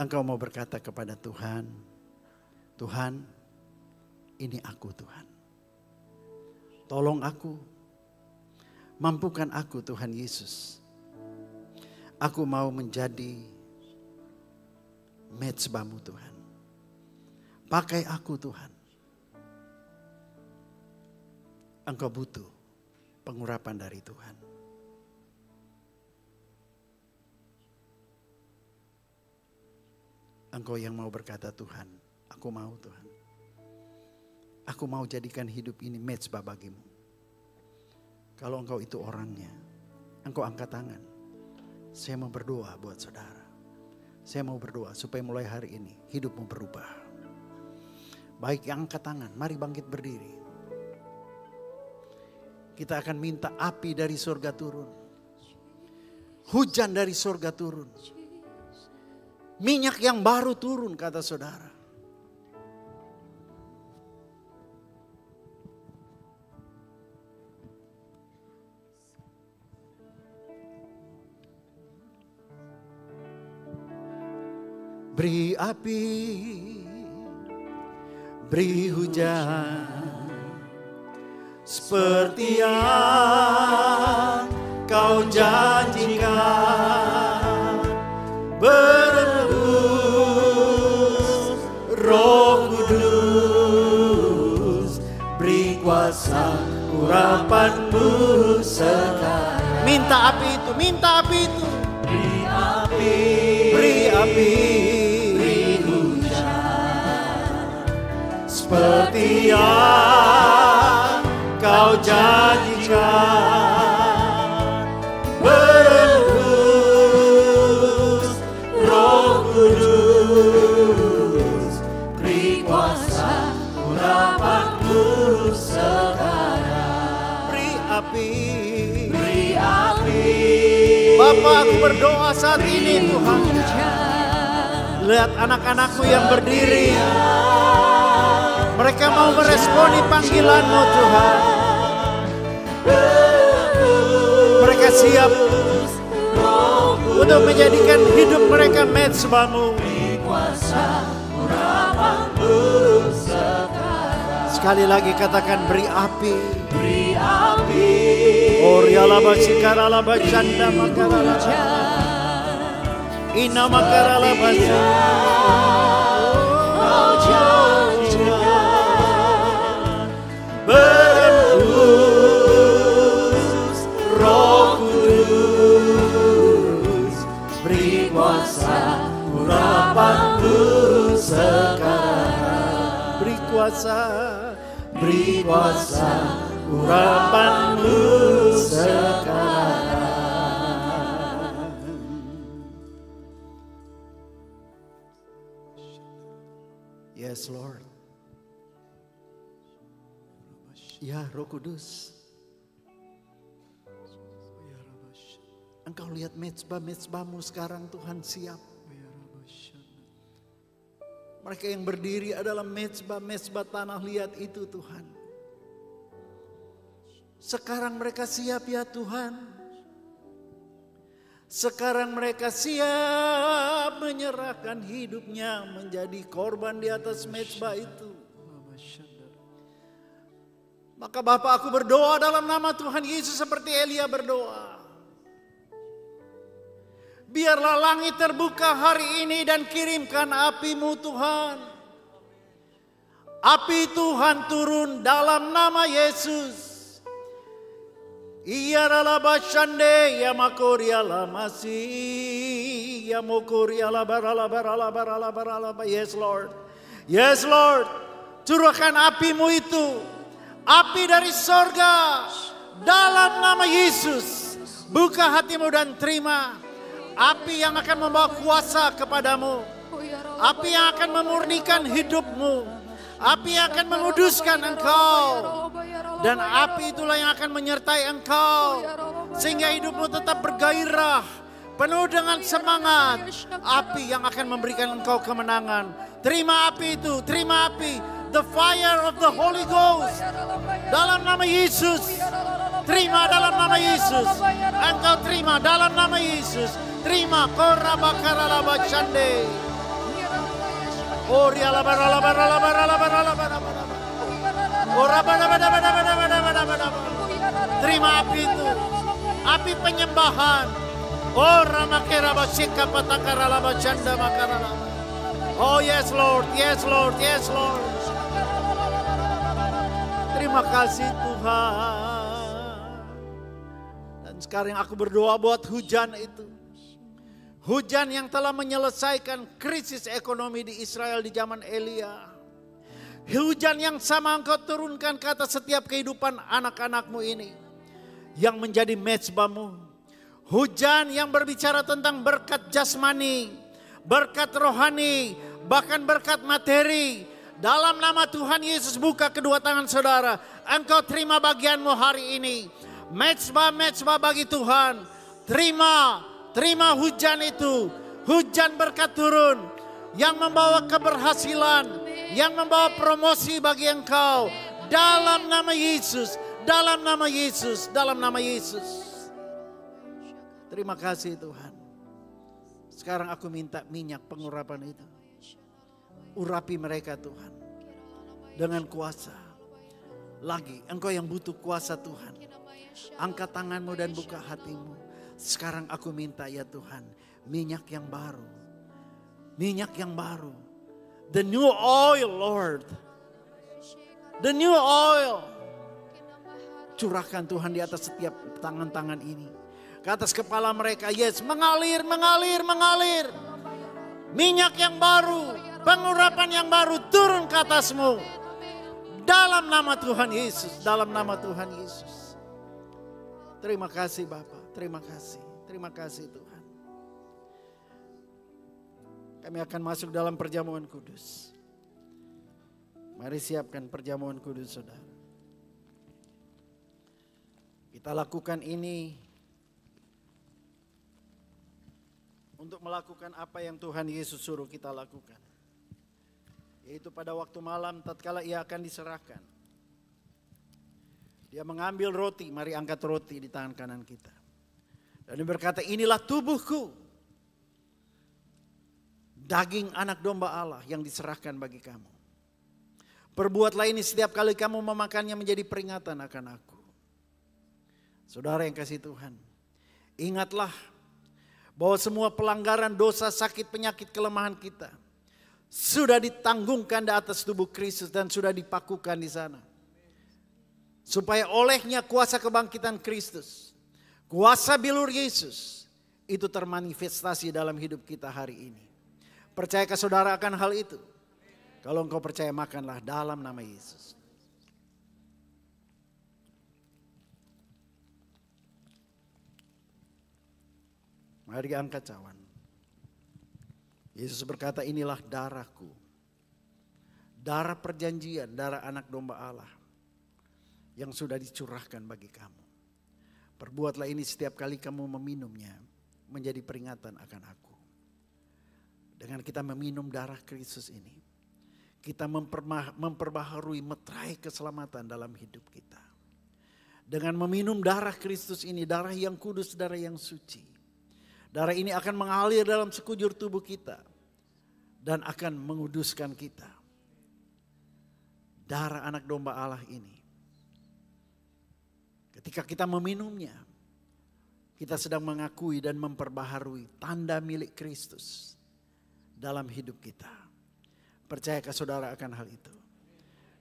engkau mau berkata kepada Tuhan, Tuhan, ini aku Tuhan. Tolong aku, mampukan aku Tuhan Yesus. Aku mau menjadi mezbahmu Tuhan. Pakai aku Tuhan. Engkau butuh pengurapan dari Tuhan. Engkau yang mau berkata, Tuhan, aku mau Tuhan. Aku mau jadikan hidup ini mezbah bagimu. Kalau engkau itu orangnya, engkau angkat tangan. Saya mau berdoa buat saudara. Saya mau berdoa supaya mulai hari ini hidupmu berubah. Baik yang angkat tangan, mari bangkit berdiri. Kita akan minta api dari surga turun. Hujan dari surga turun. Minyak yang baru turun kata saudara. Beri api, beri hujan, seperti yang kau janjikan. Berembus Roh Kudus, beri kuasa urapanmu sekarang. Minta api itu, minta api itu. Beri api, beri api, beri hujan, seperti yang kau janjikan. Berembus Roh Kudus, beri kuasa urapanmu sekarang. Beri api, beri api. Bapa, aku berdoa saat ini Tuhan. Lihat anak-anakmu yang berdiri. Mereka mau meresponi panggilan-Mu Tuhan. Mereka siap untuk menjadikan hidup mereka mezbah-Mu. Sekali lagi katakan beri api. Beri api. Oriala basikara la bacanda makara la. Ina makara la berembus Roh Kudus, beri kuasa urapanmu sekarang. Beri kuasa, beri kuasa urapanmu sekarang. Yes Lord. Ya Roh Kudus. Engkau lihat mezbah-mezbahmu sekarang Tuhan siap. Mereka yang berdiri adalah mezbah-mezbah tanah liat itu Tuhan. Sekarang mereka siap ya Tuhan. Sekarang mereka siap menyerahkan hidupnya menjadi korban di atas mezbah itu. Maka Bapa, aku berdoa dalam nama Tuhan Yesus seperti Elia berdoa. Biarlah langit terbuka hari ini dan kirimkan api-Mu Tuhan. Api Tuhan turun dalam nama Yesus. Iya rala bashande ya makoria la masih ya mokoria la barala. Yes Lord. Yes Lord. Curahkan api-Mu itu. Api dari sorga dalam nama Yesus. Buka hatimu dan terima api yang akan membawa kuasa kepadamu. Api yang akan memurnikan hidupmu. Api yang akan menguduskan engkau. Dan api itulah yang akan menyertai engkau. Sehingga hidupmu tetap bergairah. Penuh dengan semangat. Api yang akan memberikan engkau kemenangan. Terima api itu. Terima api. The fire of the Holy Ghost. Dalam nama Yesus. Terima dalam nama Yesus. Engkau terima dalam nama Yesus. Terima. Korabakaralaba Shande. Terima api itu. Api penyembahan. Oh yes Lord, yes Lord, yes Lord. Terima kasih Tuhan. Dan sekarang aku berdoa buat hujan itu. Hujan yang telah menyelesaikan krisis ekonomi di Israel di zaman Elia. Hujan yang sama Engkau turunkan ke atas setiap kehidupan anak-anakmu ini. Yang menjadi mezbamu. Hujan yang berbicara tentang berkat jasmani, berkat rohani, bahkan berkat materi. Dalam nama Tuhan Yesus buka kedua tangan saudara. Engkau terima bagianmu hari ini. Mezbah bagi Tuhan. Terima hujan itu. Hujan berkat turun. Yang membawa keberhasilan. Yang membawa promosi bagi engkau. Dalam nama Yesus. Dalam nama Yesus. Dalam nama Yesus. Terima kasih Tuhan. Sekarang aku minta minyak pengurapan itu. Urapi mereka Tuhan. Dengan kuasa. Lagi engkau yang butuh kuasa Tuhan. Angkat tanganmu dan buka hatimu. Sekarang aku minta ya Tuhan. Minyak yang baru. Minyak yang baru. The new oil Lord. The new oil. Curahkan Tuhan di atas setiap tangan-tangan ini. Ke atas kepala mereka, yes, mengalir. Minyak yang baru, pengurapan yang baru turun ke atasmu. Dalam nama Tuhan Yesus, dalam nama Tuhan Yesus. Terima kasih Bapa, terima kasih Tuhan. Kami akan masuk dalam perjamuan kudus. Mari siapkan perjamuan kudus saudara. Kita lakukan ini untuk melakukan apa yang Tuhan Yesus suruh kita lakukan. Yaitu pada waktu malam tatkala ia akan diserahkan. Dia mengambil roti, mari angkat roti di tangan kanan kita. Dan dia berkata, inilah tubuhku. Daging anak domba Allah yang diserahkan bagi kamu. Perbuatlah ini setiap kali kamu memakannya menjadi peringatan akan aku. Saudara yang kasih Tuhan, ingatlah bahwa semua pelanggaran, dosa, sakit, penyakit, kelemahan kita sudah ditanggungkan di atas tubuh Kristus dan sudah dipakukan di sana. Supaya olehnya kuasa kebangkitan Kristus, kuasa bilur Yesus itu termanifestasi dalam hidup kita hari ini. Percayakah saudara akan hal itu? Kalau engkau percaya, makanlah dalam nama Yesus. Mari angkat cawan. Yesus berkata, inilah darahku. Darah perjanjian, darah anak domba Allah. Yang sudah dicurahkan bagi kamu. Perbuatlah ini setiap kali kamu meminumnya. Menjadi peringatan akan aku. Dengan kita meminum darah Kristus ini. Kita memperbaharui meterai keselamatan dalam hidup kita. Dengan meminum darah Kristus ini, darah yang kudus, darah yang suci. Darah ini akan mengalir dalam sekujur tubuh kita. Dan akan menguduskan kita. Darah anak domba Allah ini. Ketika kita meminumnya. Kita sedang mengakui dan memperbaharui tanda milik Kristus. Dalam hidup kita. Percayakah saudara akan hal itu?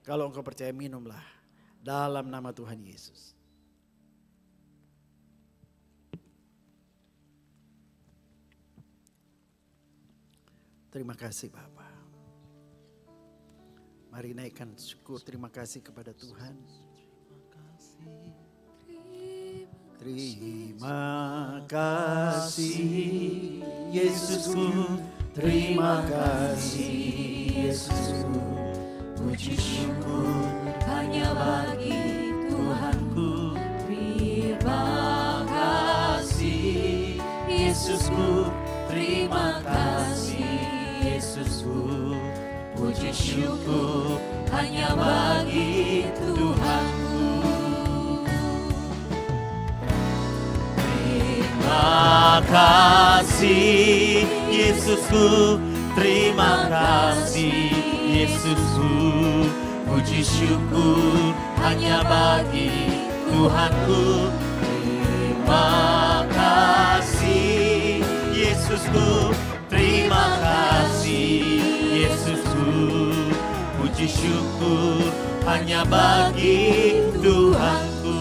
Kalau engkau percaya, minumlah. Dalam nama Tuhan Yesus. Terima kasih Bapa. Mari naikkan syukur, terima kasih kepada Tuhan. Terima kasih Yesusku, terima kasih Yesusku. Puji syukur hanya bagi Tuhanku. Terima kasih Yesusku, terima kasih Yesusku. Puji syukur hanya bagi Tuhanku. Terima kasih Yesusku, terima kasih Yesusku. Puji syukur hanya bagi Tuhanku. Terima kasih Yesusku, terima kasih Yesusku. Puji syukur hanya bagi Tuhanku.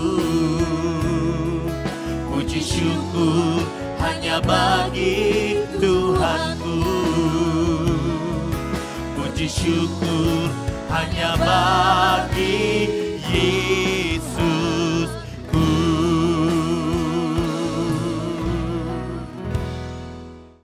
Puji syukur hanya bagi Tuhanku. Puji syukur hanya bagi